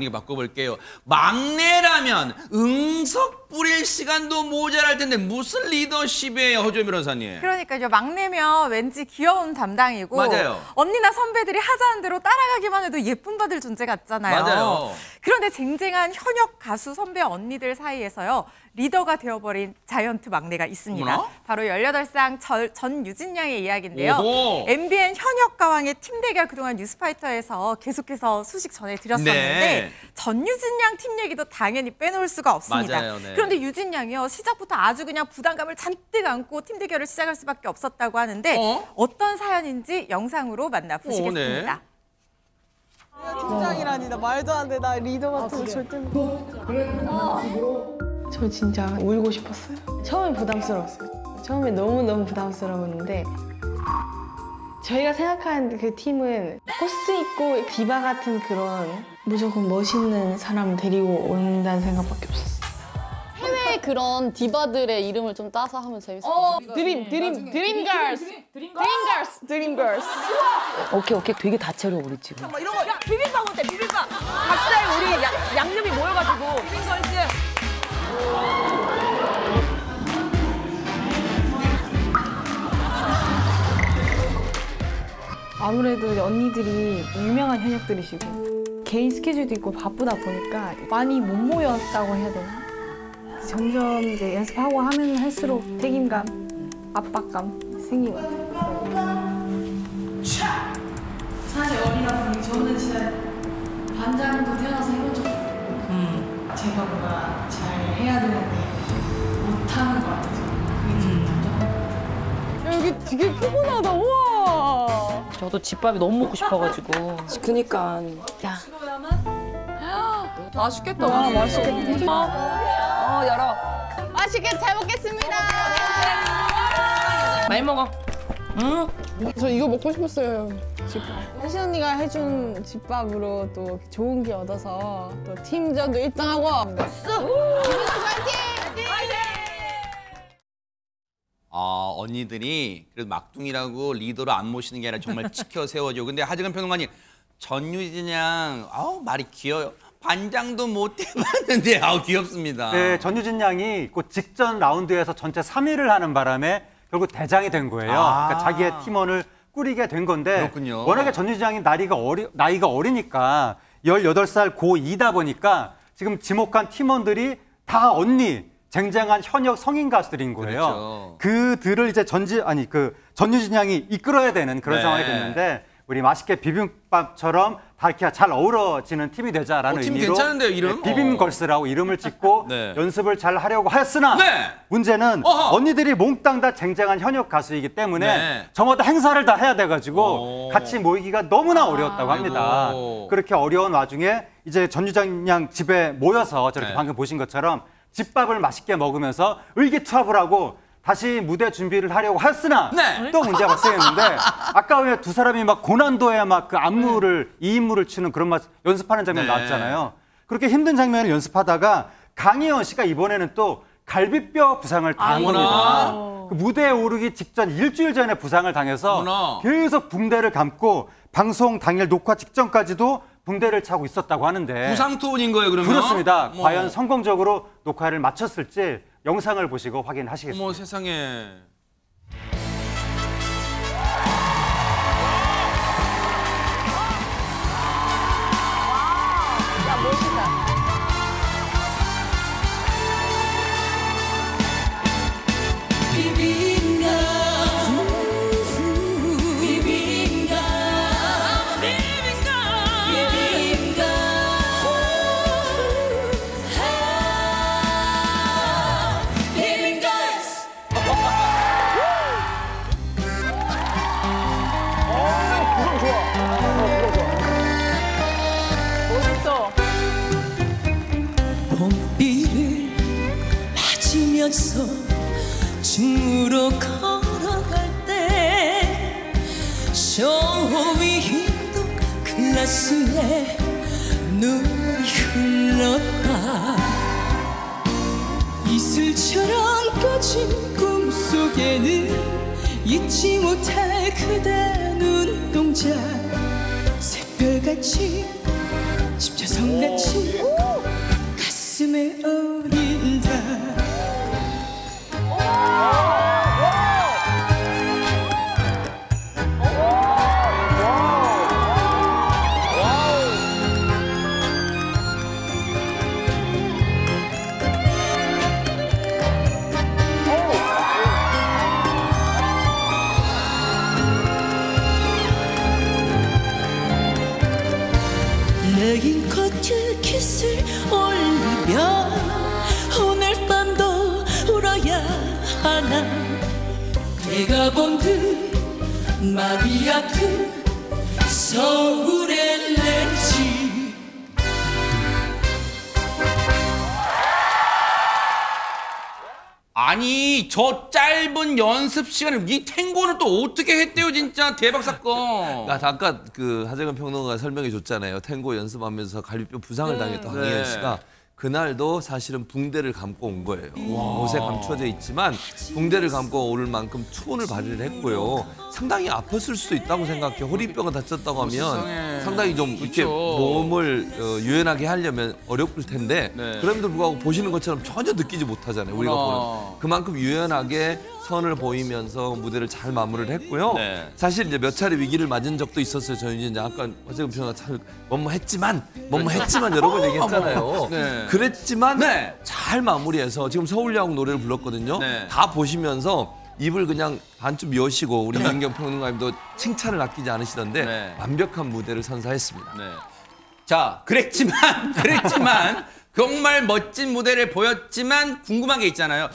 분위기 바꿔볼게요. 막내라면 응석 부릴 시간도 모자랄 텐데 무슨 리더십이에요, 허주현 변호사님? 그러니까요. 막내면 왠지 귀여운 담당이고 맞아요. 언니나 선배들이 하자는 대로 따라가기만 해도 예쁨 받을 존재 같잖아요. 맞아요. 그런데 쟁쟁한 현역 가수 선배 언니들 사이에서요. 리더가 되어버린 자이언트 막내가 있습니다. 뭐나? 바로 18살 전유진 양의 이야기인데요. 오호. MBN 현역 가왕의 팀 대결 그동안 뉴스파이터에서 계속해서 소식 전해드렸었는데 네. 전유진 양 팀 얘기도 당연히 빼놓을 수가 없습니다. 맞아요, 네. 그런데 유진 양이요. 시작부터 아주 그냥 부담감을 잔뜩 안고 팀 대결을 시작할 수밖에 없었다고 하는데 어떤 사연인지 영상으로 만나보시겠습니다. 팀장이라니 나 말도 안 돼. 나 리더 같은 거 절대 못. 저 진짜 울고 싶었어요. 처음엔 부담스러웠어요. 처음에 너무너무 부담스러웠는데 저희가 생각하는 그 팀은 코스 있고 디바 같은 그런 무조건 멋있는 사람 데리고 온다는 생각밖에 없었어요. 해외 그런 디바들의 이름을 좀 따서 하면 재밌을 것 같아요. 드림걸스. 오케이 되게 다채로워 우리 지금. 뭐 이런 거 비빔밥 어때? 비빔밥. 각자의 우리 양념이 모여가지고 비빔걸스. 아무래도 언니들이 유명한 현역들이시고 개인 스케줄도 있고 바쁘다 보니까 많이 못 모였다고 해야 되나? 점점 이제 연습하고 하면 할수록 책임감, 압박감 생긴 것 같아요. 사실 어리다 보니 저는 진짜 반장도 태어나서 해본 적 없고 제가 뭔가 잘 해야 되는데 못하는 것 같아서 그게 좀 답답해요. 여기 되게 푸근하다. 우와. 저도 집밥이 너무 먹고 싶어가지고. 그니까. 야. 맛있겠다. 와, 맛있겠다. 열어. 맛있게 잘 먹겠습니다. 많이 먹어. 응? 저 이거 먹고 싶었어요. 집밥. 혜신 언니가 해준 집밥으로 또 좋은 게 얻어서 또 팀전도 1등하고. 언니들이 그래도 막둥이라고 리더로 안 모시는 게 아니라 정말 지켜 세워줘. 근데 하재근 평론가님, 전유진 양, 말이 귀여워요. 반장도 못 해봤는데 귀엽습니다. 네, 전유진 양이 그 직전 라운드에서 전체 3위를 하는 바람에 결국 대장이 된 거예요. 그러니까 자기의 팀원을 꾸리게 된 건데 그렇군요. 워낙에 전유진 양이 나이가 어리니까 18살 고2다 보니까 지금 지목한 팀원들이 다 언니, 쟁쟁한 현역 성인 가수들인 거예요. 그렇죠. 그들을 이제 전유진 양이 이끌어야 되는 그런 상황이 됐는데 우리 맛있게 비빔밥처럼 다 이렇게 잘 어우러지는 팀이 되자라는 팀 의미로 괜찮은데요, 이름? 비빔걸스라고 이름을 짓고 네. 연습을 잘 하려고 하였으나 문제는 언니들이 몽땅 다 쟁쟁한 현역 가수이기 때문에 저마다 행사를 다 해야 돼가지고 같이 모이기가 너무나 어려웠다고 합니다. 아이고. 그렇게 어려운 와중에 이제 전유진 양 집에 모여서 저렇게 방금 보신 것처럼 집밥을 맛있게 먹으면서 의기투합을 하고 다시 무대 준비를 하려고 했으나 또 문제가 발생했는데 아까 왜 두 사람이 막 고난도에 막 그 안무를 2인무를 추는 그런 연습하는 장면 나왔잖아요. 그렇게 힘든 장면을 연습하다가 강희연 씨가 이번에는 또 갈비뼈 부상을 당한 겁니다. 그 무대에 오르기 직전 일주일 전에 부상을 당해서 계속 붕대를 감고 방송 당일 녹화 직전까지도 붕대를 차고 있었다고 하는데 부상 투혼인 거예요, 그러면? 그렇습니다. 과연 성공적으로 녹화를 마쳤을지 영상을 보시고 확인하시겠습니다. 어머 세상에. 봄비를 맞으면서 중으로 걸어갈 때 쇼윈도 글라스에 눈이 흘렀다. 이슬처럼 꺼진 꿈속에는 잊지 못할 그대 눈동자, 새별같이 십자성같이 가슴에 어린다 내긴 겉을 깃을 올리며 오늘 밤도 울어야 하나 내가 본 듯 마음이 아픈 서울의 렌지 아니 저 짧은 연습 시간에 이 탱고는 또 어떻게 했대요 진짜 대박 사건. 아까 그 하재근 평론가가 설명해 줬잖아요. 탱고 연습하면서 갈비뼈 부상을 당했던 황희연 씨가 그날도 사실은 붕대를 감고 온 거예요. 옷에 감춰져 있지만 붕대를 감고 올 만큼 투혼을 발휘를 했고요. 상당히 아팠을 수도 있다고 생각해요. 허리뼈가 다쳤다고 하면 상당히 좀 이렇게 몸을 유연하게 하려면 어렵을 텐데 그럼에도 불구하고 보시는 것처럼 전혀 느끼지 못하잖아요. 우리가 보는 그만큼 유연하게 선을 보이면서 무대를 잘 마무리를 했고요. 사실 이제 몇 차례 위기를 맞은 적도 있었어요. 저는 이제 아까 화재근 평론가 잘 뭐뭐했지만 여러 번 얘기했잖아요. 그랬지만 잘 마무리해서 지금 서울야구 노래를 불렀거든요. 다 보시면서 입을 그냥 반쯤 여시고 우리 민경 평론가님도 칭찬을 아끼지 않으시던데 완벽한 무대를 선사했습니다. 자, 그랬지만 정말 멋진 무대를 보였지만 궁금한 게 있잖아요.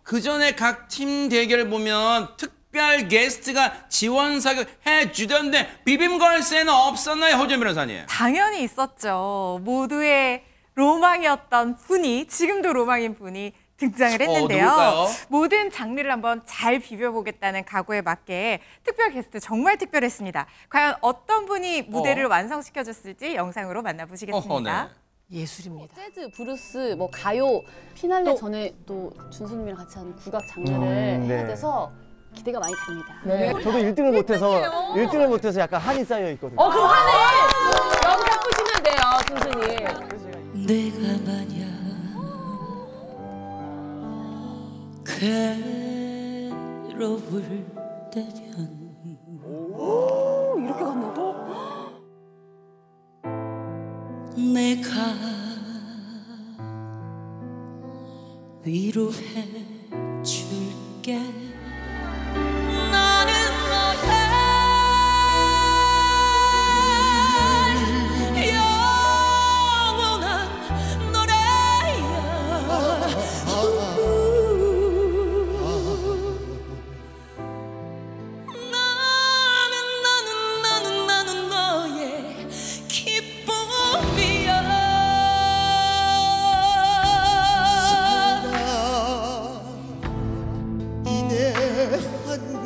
그 전에 각 팀 대결 보면 특별 게스트가 지원 사격 해주던데 비빔걸스에는 없었나요, 허준 변호사님? 당연히 있었죠. 모두의 로망이었던 분이, 지금도 로망인 분이 등장을 했는데요. 누굴까요? 모든 장르를 한번 잘 비벼보겠다는 각오에 맞게 특별 게스트 정말 특별했습니다. 과연 어떤 분이 무대를 완성시켜줬을지 영상으로 만나보시겠습니다. 예술입니다. 재즈, 브루스, 뭐 가요, 피날레 전에 또 준수님이랑 같이 하는 국악 장르를 해야 돼서 기대가 많이 됩니다. 저도 1등을 못해서 약간 한이 쌓여 있거든요. 그럼 한해 영상 보시면 돼요, 준수님. 내가 만약 괴로울 때면 이렇게 간다고? 내가 위로해 줄게 나는 너의 영원한 노래야 나는 너의 기쁨이야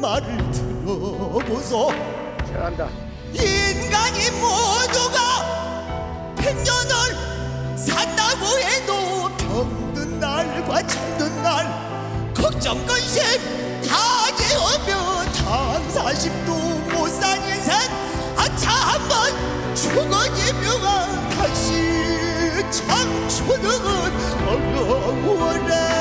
말을 들어보소. 잘한다. 인간이 모두가 100년을 산다고 해도 병든 날과 잠든 날 걱정 근심 다 재우며 장사심도 못 산 인생 아차 한번 죽어지면 다시 청춘은 어려워라.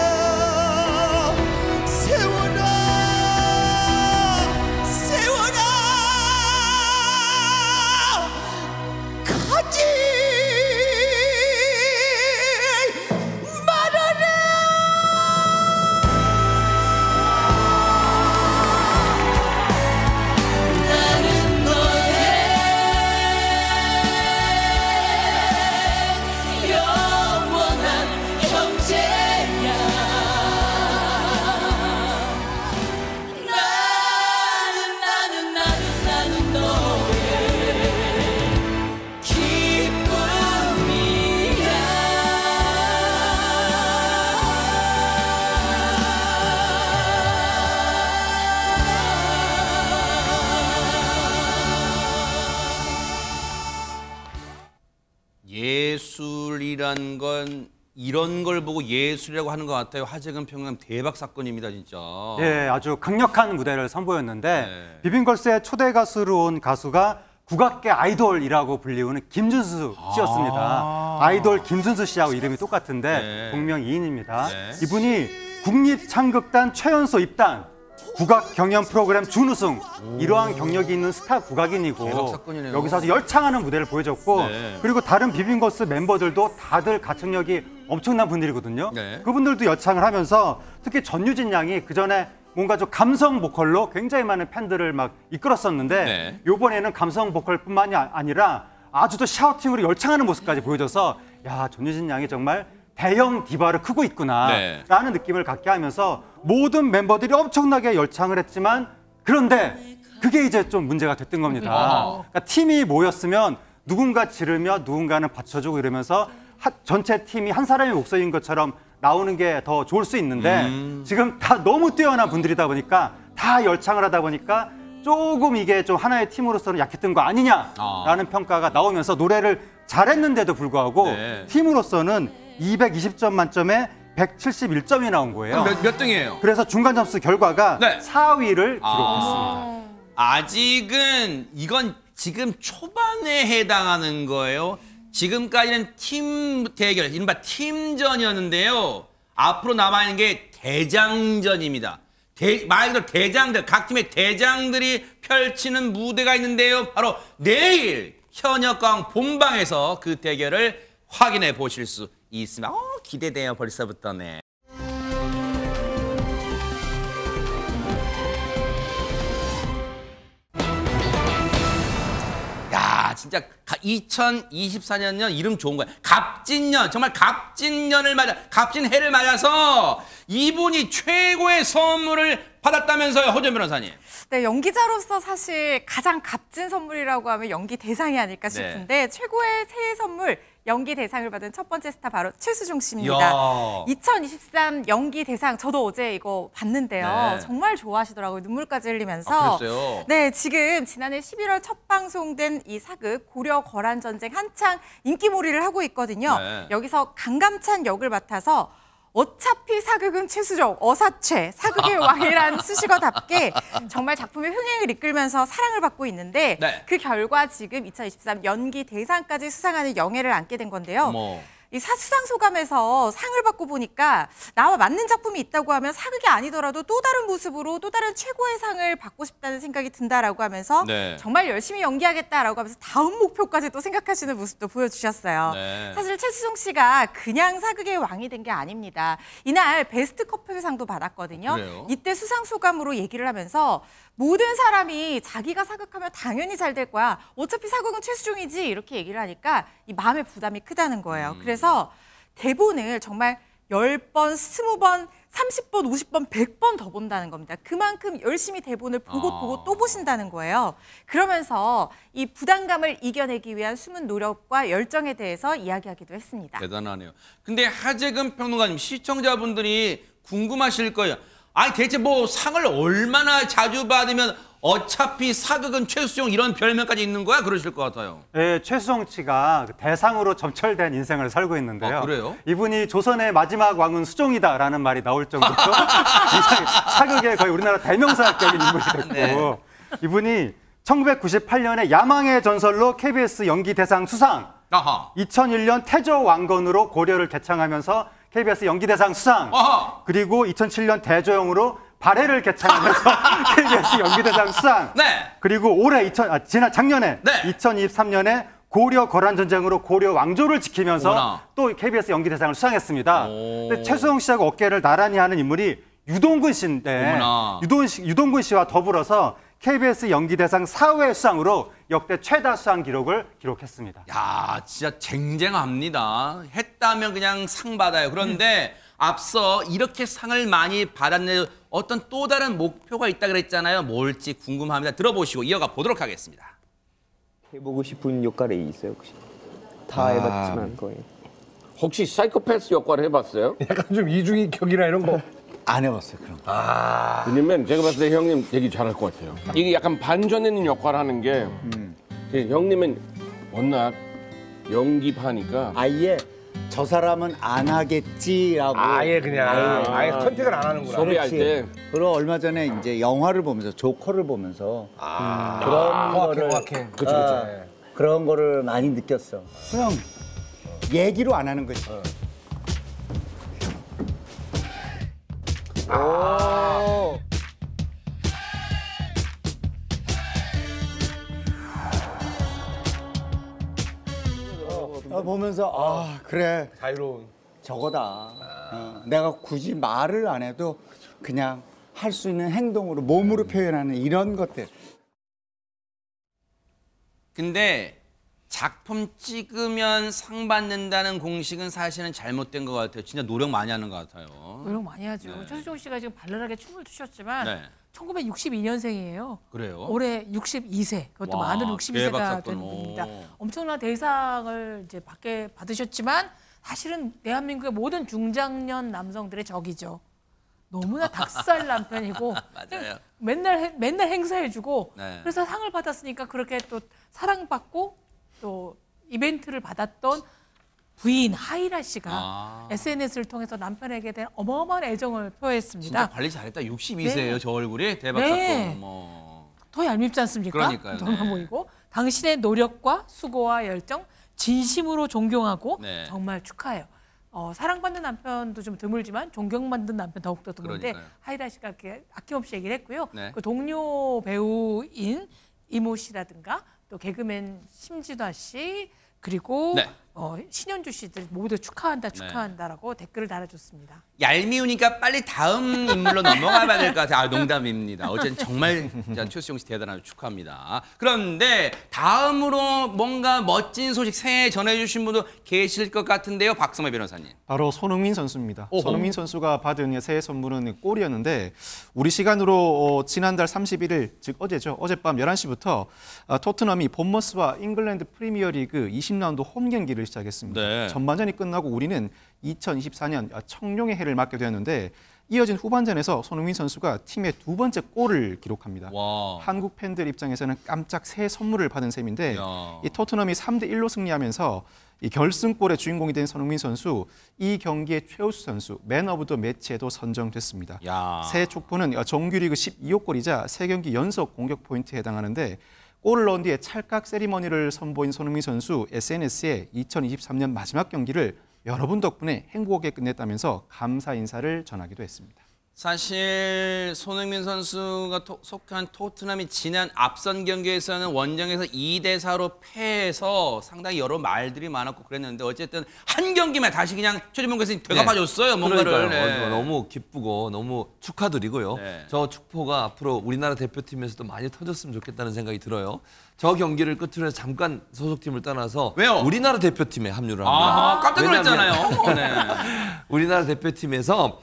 예술이란 건 이런 걸 보고 예술이라고 하는 것 같아요. 하재근 평론가 대박 사건입니다, 진짜. 예, 아주 강력한 무대를 선보였는데 비빔걸스의 초대 가수로 온 가수가 국악계 아이돌이라고 불리우는 김준수 씨였습니다. 아이돌 김준수 씨하고 이름이 똑같은데 네. 동명이인입니다. 네. 이분이 국립창극단 최연소 입단, 국악 경연 프로그램 준우승, 이러한 경력이 있는 스타 국악인이고 대박 사건이네요. 여기서 아주 열창하는 무대를 보여줬고 네. 그리고 다른 비빙거스 멤버들도 다들 가창력이 엄청난 분들이거든요. 네. 그분들도 열창을 하면서 특히 전유진 양이 그전에 뭔가 좀 감성 보컬로 굉장히 많은 팬들을 막 이끌었었는데 네. 이번에는 감성 보컬뿐만이 아니라 아주 또 샤우팅으로 열창하는 모습까지 보여줘서 야, 전유진 양이 정말 대형 디바를 크고 있구나라는 네. 느낌을 갖게 하면서 모든 멤버들이 엄청나게 열창을 했지만 그런데 그게 이제 좀 문제가 됐던 겁니다. 그러니까 팀이 모였으면 누군가 지르며 누군가는 받쳐주고 이러면서 전체 팀이 한 사람의 목소리인 것처럼 나오는 게 더 좋을 수 있는데 지금 다 너무 뛰어난 분들이다 보니까 다 열창을 하다 보니까 조금 이게 좀 하나의 팀으로서는 약했던 거 아니냐라는 평가가 나오면서 노래를 잘했는데도 불구하고 네. 팀으로서는 220점 만점에 171점이 나온 거예요. 몇 등이에요? 그래서 중간 점수 결과가 네. 4위를 기록했습니다. 아직은 이건 지금 초반에 해당하는 거예요. 지금까지는 팀 대결, 이른바 팀전이었는데요. 앞으로 남아있는 게 대장전입니다. 말 그대로 대장들, 각 팀의 대장들이 펼치는 무대가 있는데요. 바로 내일 현역광 본방에서 그 대결을 확인해 보실 수 있습니다. 기대돼요, 벌써부터네. 야, 진짜 2024년 이름 좋은 거야. 갑진년, 정말 갑진년을 맞아, 갑진해를 맞아서 이분이 최고의 선물을 받았다면서요, 허준 변호사님. 네, 연기자로서 사실 가장 값진 선물이라고 하면 연기 대상이 아닐까 싶은데 최고의 새해 선물 연기 대상을 받은 첫 번째 스타 바로 최수종 씨입니다. 이야. 2023 연기 대상 저도 어제 이거 봤는데요. 네. 정말 좋아하시더라고요. 눈물까지 흘리면서. 그랬어요? 네, 지금 지난해 11월 첫 방송된 이 사극 고려 거란 전쟁 한창 인기몰이를 하고 있거든요. 네. 여기서 강감찬 역을 맡아서 어차피 사극은 최수종, 어사최, 사극의 왕이란 수식어답게 정말 작품의 흥행을 이끌면서 사랑을 받고 있는데 네. 그 결과 지금 2023 연기 대상까지 수상하는 영예를 안게 된 건데요. 이 수상 소감에서 상을 받고 보니까 나와 맞는 작품이 있다고 하면 사극이 아니더라도 또 다른 모습으로 또 다른 최고의 상을 받고 싶다는 생각이 든다라고 하면서 네. 정말 정말 열심히 연기하겠다라고 하면서 다음 목표까지 또 생각하시는 모습도 보여주셨어요. 네. 사실 최수종 씨가 그냥 사극의 왕이 된 게 아닙니다. 이날 베스트 커플상도 받았거든요. 그래요? 이때 수상 소감으로 얘기를 하면서 모든 사람이 자기가 사극하면 당연히 잘 될 거야. 어차피 사극은 최수종이지 이렇게 얘기를 하니까 이 마음의 부담이 크다는 거예요. 그래서 대본을 정말 10번, 20번, 30번, 50번, 100번 더 본다는 겁니다. 그만큼 열심히 대본을 보고 또 보신다는 거예요. 그러면서 이 부담감을 이겨내기 위한 숨은 노력과 열정에 대해서 이야기하기도 했습니다. 대단하네요. 근데 하재근 평론가님, 시청자분들이 궁금하실 거예요. 아니 대체 뭐 상을 얼마나 자주 받으면 어차피 사극은 최수종 이런 별명까지 있는 거야? 그러실 것 같아요. 네, 최수종 씨가 대상으로 점철된 인생을 살고 있는데요. 아, 그래요? 이분이 조선의 마지막 왕은 수종이다라는 말이 나올 정도로 사극의 거의 우리나라 대명사격인 인물이 됐고 네. 이분이 1998년에 야망의 전설로 KBS 연기대상 수상, 아하. 2001년 태조 왕건으로 고려를 개창하면서 KBS 연기대상 수상, 아하. 그리고 2007년 대조영으로 발해를 개창하면서 KBS 연기대상 수상, 네. 그리고 올해 작년에 네. 2023년에 고려 거란전쟁으로 고려 왕조를 지키면서 어머나. 또 KBS 연기대상을 수상했습니다. 근데 최수종 씨하고 어깨를 나란히 하는 인물이 유동근 씨인데 어머나. 유동근 씨와 더불어서 KBS 연기대상 4회 수상으로 역대 최다 수상 기록을 기록했습니다. 야, 진짜 쟁쟁합니다. 했다면 그냥 상 받아요. 그런데 앞서 이렇게 상을 많이 받았는데 어떤 또 다른 목표가 있다 그랬잖아요. 뭘지 궁금합니다. 들어보시고 이어가 보도록 하겠습니다. 해보고 싶은 역할이 있어요 혹시? 다 해봤지만 거의. 혹시 사이코패스 역할을 해봤어요? 약간 좀 이중인격이나 이런 거. 안 해봤어요 그런 거. 왜냐면 제가 봤을 때 형님 되게 잘할 것 같아요. 이게 약간 반전 있는 역할을 하는 게 형님은 워낙 연기파니까 아예 저 사람은 안 하겠지라고 아예 그냥 아예 선택을 안 하는구나. 소비할 때. 그리고 얼마 전에 이제 영화를 보면서 조커를 보면서 그런 거를 그렇죠. 그런 거를 많이 느꼈어. 그냥 얘기로 안 하는 거지. 오. 보면서 그래 자유로운 저거다. 내가 굳이 말을 안 해도 그냥 할 수 있는 행동으로 몸으로 표현하는 이런 것들. 근데 작품 찍으면 상 받는다는 공식은 사실은 잘못된 것 같아요. 진짜 노력 많이 하는 것 같아요. 노력 많이 하죠. 네. 최수종 씨가 지금 발랄하게 춤을 추셨지만 네. 1962년생이에요. 그래요? 올해 62세. 그것도 와, 만으로 62세가 대박 된 사건. 분입니다. 엄청난 대상을 이제 받으셨지만 사실은 대한민국의 모든 중장년 남성들의 적이죠. 너무나 닭살 남편이고 맞아요. 맨날 행사해주고 네. 그래서 상을 받았으니까 그렇게 또 사랑받고 또 이벤트를 받았던 부인 하이라 씨가 SNS를 통해서 남편에게 대한 어마어마한 애정을 표했습니다. 진짜 관리 잘했다. 62세예요. 네. 저 얼굴이 대박 네. 사건. 뭐. 더 얄밉지 않습니까? 그러니까요. 닮아 네. 보이고 당신의 노력과 수고와 열정 진심으로 존경하고 네. 정말 축하해요. 사랑받는 남편도 좀 드물지만 존경받는 남편 더욱더 드문데 그러니까요. 하이라 씨가 이렇게 아낌없이 얘기를 했고요. 네. 그 동료 배우인 이모 씨라든가 또 개그맨 심진화 씨 그리고 네. 신현주 씨들 모두 축하한다라고 댓글을 달아줬습니다. 얄미우니까 빨리 다음 인물로 넘어가 봐야 될 것 같아요. 농담입니다. 어쨌든 정말 최수종 씨 대단하고 축하합니다. 그런데 다음으로 뭔가 멋진 소식 새해 전해주신 분도 계실 것 같은데요. 박성호 변호사님. 바로 손흥민 선수입니다. 오호. 손흥민 선수가 받은 새해 선물은 골이었는데 우리 시간으로 지난달 31일, 즉 어제죠. 어젯밤 11시부터 토트넘이 본머스와 잉글랜드 프리미어리그 20라운드 홈 경기를 시작했습니다. 네. 전반전이 끝나고 우리는 2024년 청룡의 해를 맞게 되었는데 이어진 후반전에서 손흥민 선수가 팀의 두 번째 골을 기록합니다. 와. 한국 팬들 입장에서는 깜짝 새해 선물을 받은 셈인데 야. 이 토트넘이 3대1로 승리하면서 이 결승골의 주인공이 된 손흥민 선수, 이 경기의 최우수 선수, 맨 오브 더 매치에도 선정됐습니다. 야. 새해 촉포는 정규리그 12호 골이자 3경기 연속 공격 포인트에 해당하는데 골을 넣은 뒤에 찰칵 세리머니를 선보인 손흥민 선수 SNS에 2023년 마지막 경기를 여러분 덕분에 행복하게 끝냈다면서 감사 인사를 전하기도 했습니다. 사실 손흥민 선수가 속한 토트넘이 지난 앞선 경기에서는 원정에서 2대4로 패해서 상당히 여러 말들이 많았고 그랬는데 어쨌든 한 경기만 다시 그냥 최준봉 교수님 되갚아줬어요. 뭔가를. 네. 너무 기쁘고 너무 축하드리고요. 네. 저 축포가 앞으로 우리나라 대표팀에서도 많이 터졌으면 좋겠다는 생각이 들어요. 저 경기를 끝으로 해서 잠깐 소속팀을 떠나서 왜요? 우리나라 대표팀에 합류를 합니다. 깜짝 놀랐잖아요. 왜냐하면 우리나라 대표팀에서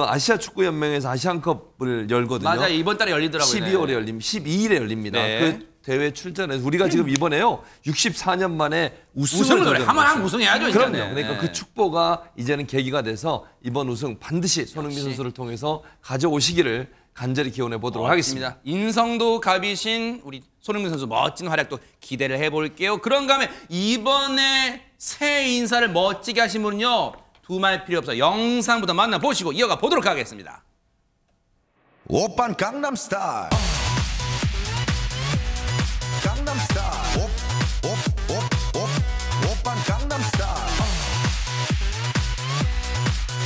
아시아 축구 연맹에서 아시안컵을 열거든요. 맞아요. 이번 달에 열리더라고요. 12월에 열립니다. 12일에 열립니다. 네. 그 대회 출전해서 우리가 지금 이번에요 64년 만에 우승을 우승을 한번 우승해야죠. 그럼요. 이제는. 그러니까 네. 그 축보가 이제는 계기가 돼서 이번 우승 반드시 손흥민 선수를 통해서 가져오시기를 간절히 기원해 보도록 하겠습니다. 인성도 갑이신 우리 손흥민 선수 멋진 활약도 기대를 해볼게요. 그런가 하면 이번에 새해 인사를 멋지게 하신 분은요. 두말 필요 없어 영상부터 만나보시고 이어가 보도록 하겠습니다. 오빤 강남스타일 강남스타일 오빤 강남스타일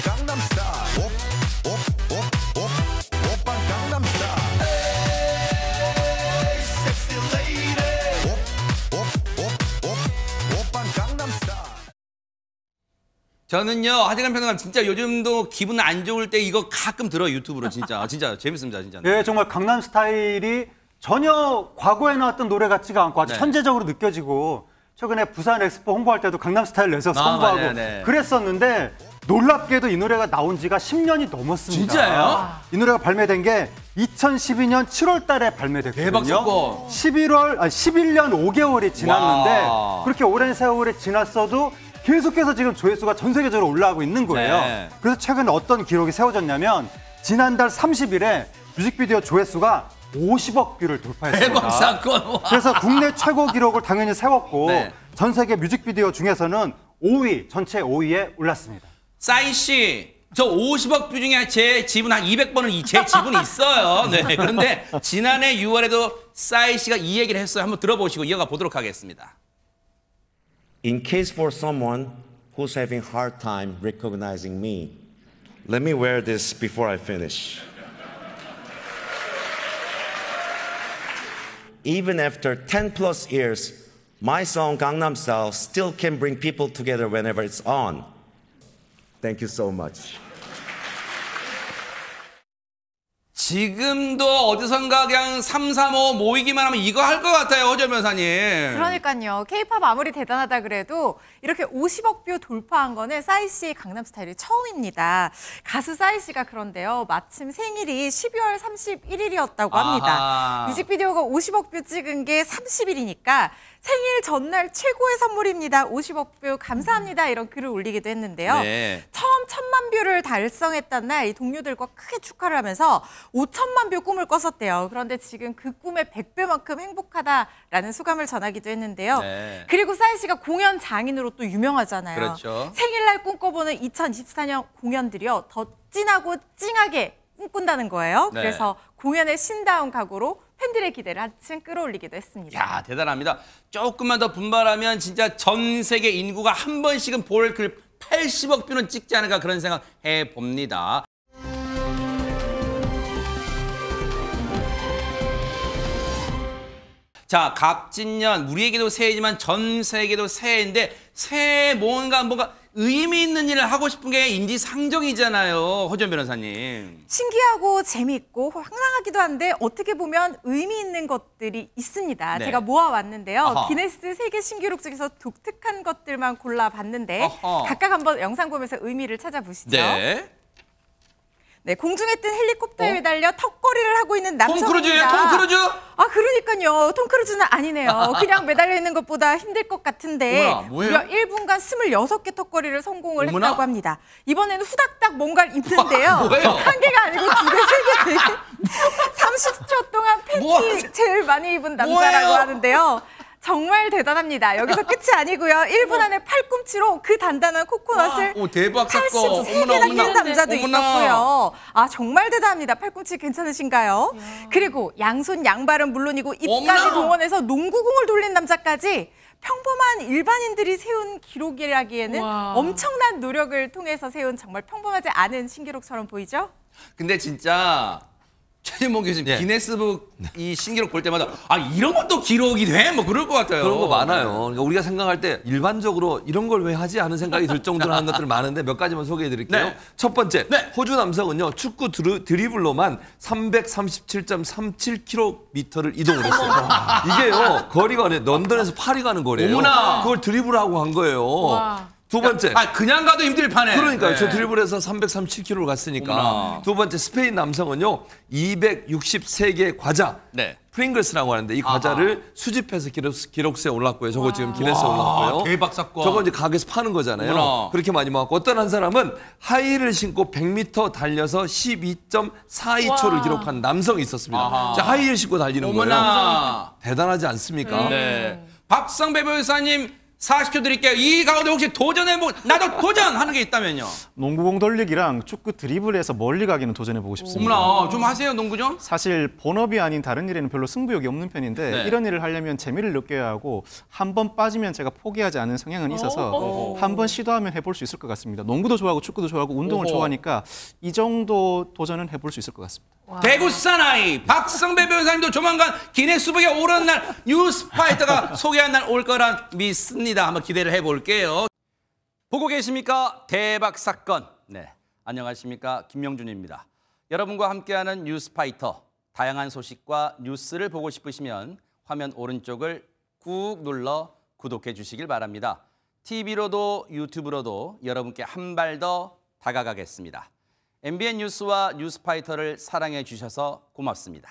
강남스타일 오빤 강남스타일 에이 섹시 레이디 오빤 강남스타일 저는요 하재근 평론가 진짜 요즘도 기분 안 좋을 때 이거 가끔 들어요 유튜브로 진짜 재밌습니다 진짜. 네, 정말 강남 스타일이 전혀 과거에 나왔던 노래 같지가 않고 아주 네. 현재적으로 느껴지고 최근에 부산 엑스포 홍보할 때도 강남 스타일 내서 홍보하고 맞아요, 네. 그랬었는데 놀랍게도 이 노래가 나온 지가 10년이 넘었습니다. 진짜예요? 이 노래가 발매된 게 2012년 7월 달에 발매됐거든요. 대박 사건. 11년 5개월이 지났는데 와. 그렇게 오랜 세월이 지났어도 계속해서 지금 조회수가 전 세계적으로 올라가고 있는 거예요. 네. 그래서 최근에 어떤 기록이 세워졌냐면 지난달 30일에 뮤직비디오 조회수가 50억 뷰를 돌파했습니다. 대박 사건. 와. 그래서 국내 최고 기록을 당연히 세웠고 네. 전 세계 뮤직비디오 중에서는 5위, 전체 5위에 올랐습니다. 싸이 씨, 저 50억 뷰 중에 제 지분 한 200번은 제 지분이 있어요. 네. 그런데 지난해 6월에도 싸이 씨가 이 얘기를 했어요. 한번 들어보시고 이어가 보도록 하겠습니다. In case for someone who's having hard time recognizing me, let me wear this before I finish. Even after 10 plus years, my song Gangnam Style still can bring people together whenever it's on. Thank you so much. 지금도 어디선가 그냥 3, 3, 5 모이기만 하면 이거 할 것 같아요, 허재 변호사님. 그러니까요. K-팝 아무리 대단하다 그래도 이렇게 50억 뷰 돌파한 거는 싸이 씨의 강남스타일이 처음입니다. 가수 싸이 씨가 그런데요. 마침 생일이 12월 31일이었다고 합니다. 아하. 뮤직비디오가 50억 뷰 찍은 게 30일이니까 생일 전날 최고의 선물입니다. 50억 뷰 감사합니다. 이런 글을 올리기도 했는데요. 네. 처음 1000만 뷰를 달성했던 날 이 동료들과 크게 축하를 하면서 5천만 뷰 꿈을 꿨었대요. 그런데 지금 그 꿈의 100배만큼 행복하다라는 소감을 전하기도 했는데요. 네. 그리고 싸이 씨가 공연 장인으로 또 유명하잖아요. 그렇죠. 생일날 꿈꿔보는 2024년 공연들이요. 더 찐하고 찡하게 꿈꾼다는 거예요. 네. 그래서 공연의 신다운 각오로 팬들의 기대를 한층 끌어올리기도 했습니다. 야, 대단합니다. 조금만 더 분발하면 진짜 전 세계 인구가 한 번씩은 볼 그 80억 뷰는 찍지 않을까 그런 생각 해봅니다. 자, 갑진년 우리에게도 새해지만 전 세계도 새해인데 새해 뭔가 의미 있는 일을 하고 싶은 게 인지상정이잖아요. 허지연 변호사님. 신기하고 재미있고 황당하기도 한데 어떻게 보면 의미 있는 것들이 있습니다. 네. 제가 모아왔는데요. 어허. 기네스 세계 신기록 중에서 독특한 것들만 골라봤는데 어허. 각각 한번 영상 보면서 의미를 찾아보시죠. 네. 네, 공중에 뜬 헬리콥터에 매달려 턱걸이를 하고 있는 남성입니다. 톰 크루즈예요? 톰 크루즈? 아, 그러니까요. 톰 크루즈는 아니네요. 그냥 매달려 있는 것보다 힘들 것 같은데 어머나, 뭐예요? 무려 1분간 26개 턱걸이를 성공을 어머나. 했다고 합니다. 이번에는 후닥닥 뭔가를 입는데요. 뭐예요? 한 개가 아니고 2개, 3개, 4개. 30초 동안 팬티 제일 많이 입은 남자라고 뭐예요? 하는데요. 정말 대단합니다. 여기서 끝이 아니고요. 1분 안에 팔꿈치로 그 단단한 코코넛을 오, 대박 사건. 83개나 낀 남자도 어머나. 있었고요. 아, 정말 대단합니다. 팔꿈치 괜찮으신가요? 그리고 양손 양발은 물론이고 입까지 어머나. 동원해서 농구공을 돌린 남자까지 평범한 일반인들이 세운 기록이라기에는 와. 엄청난 노력을 통해서 세운 정말 평범하지 않은 신기록처럼 보이죠? 근데 진짜 최진봉 교수님 예. 기네스북 이 신기록 볼 때마다 아 이런 것도 기록이 돼? 뭐 그럴 것 같아요. 그런 거 많아요. 그러니까 우리가 생각할 때 일반적으로 이런 걸 왜 하지 하는 생각이 들 정도로 하는 것들 많은데 몇 가지만 소개해 드릴게요. 네. 첫 번째, 네. 호주 남성은요. 축구 드리블로만 337.37km를 이동을 했어요. 이게요. 거리가 런던에서 파리 가는 거리예요. 어머나. 그걸 드리블하고 간 거예요. 와. 두 번째. 아 그냥 가도 힘들 판에. 그러니까요. 네. 저 드리블에서 337km를 갔으니까. 어머나. 두 번째 스페인 남성은요. 263개의 과자. 네. 프링글스라고 하는데 이 과자를 수집해서 기록서에 올랐고요. 저거 지금 기네스에 와, 올랐고요. 대박 사건. 저거 이제 가게에서 파는 거잖아요. 어머나. 그렇게 많이 모았고 어떤 한 사람은 하이힐을 신고 100m 달려서 12.42초를 와. 기록한 남성이 있었습니다. 아하. 자, 하이힐 신고 달리는 어머나. 거예요. 대단하지 않습니까? 네. 박성배 변호사님 40초 드릴게요. 이 가운데 혹시 나도 도전하는 게 있다면요. 농구공 돌리기랑 축구 드리블에서 멀리 가기는 도전해보고 싶습니다. 어머나 좀 하세요 농구 좀. 사실 본업이 아닌 다른 일에는 별로 승부욕이 없는 편인데 네. 이런 일을 하려면 재미를 느껴야 하고 한 번 빠지면 제가 포기하지 않은 성향은 있어서 한 번 시도하면 해볼 수 있을 것 같습니다. 농구도 좋아하고 축구도 좋아하고 운동을 오호. 좋아하니까 이 정도 도전은 해볼 수 있을 것 같습니다. 대구 사나이 박성배 변호사님도 조만간 기네스북에 오른 날 뉴스파이터가 소개한 날 올 거란 믿습니다. 한번 기대를 해볼게요. 보고 계십니까? 대박 사건. 네, 안녕하십니까? 김명준입니다. 여러분과 함께하는 뉴스파이터. 다양한 소식과 뉴스를 보고 싶으시면 화면 오른쪽을 꾹 눌러 구독해 주시길 바랍니다. TV로도 유튜브로도 여러분께 한 발 더 다가가겠습니다. MBN 뉴스와 뉴스파이터를 사랑해 주셔서 고맙습니다.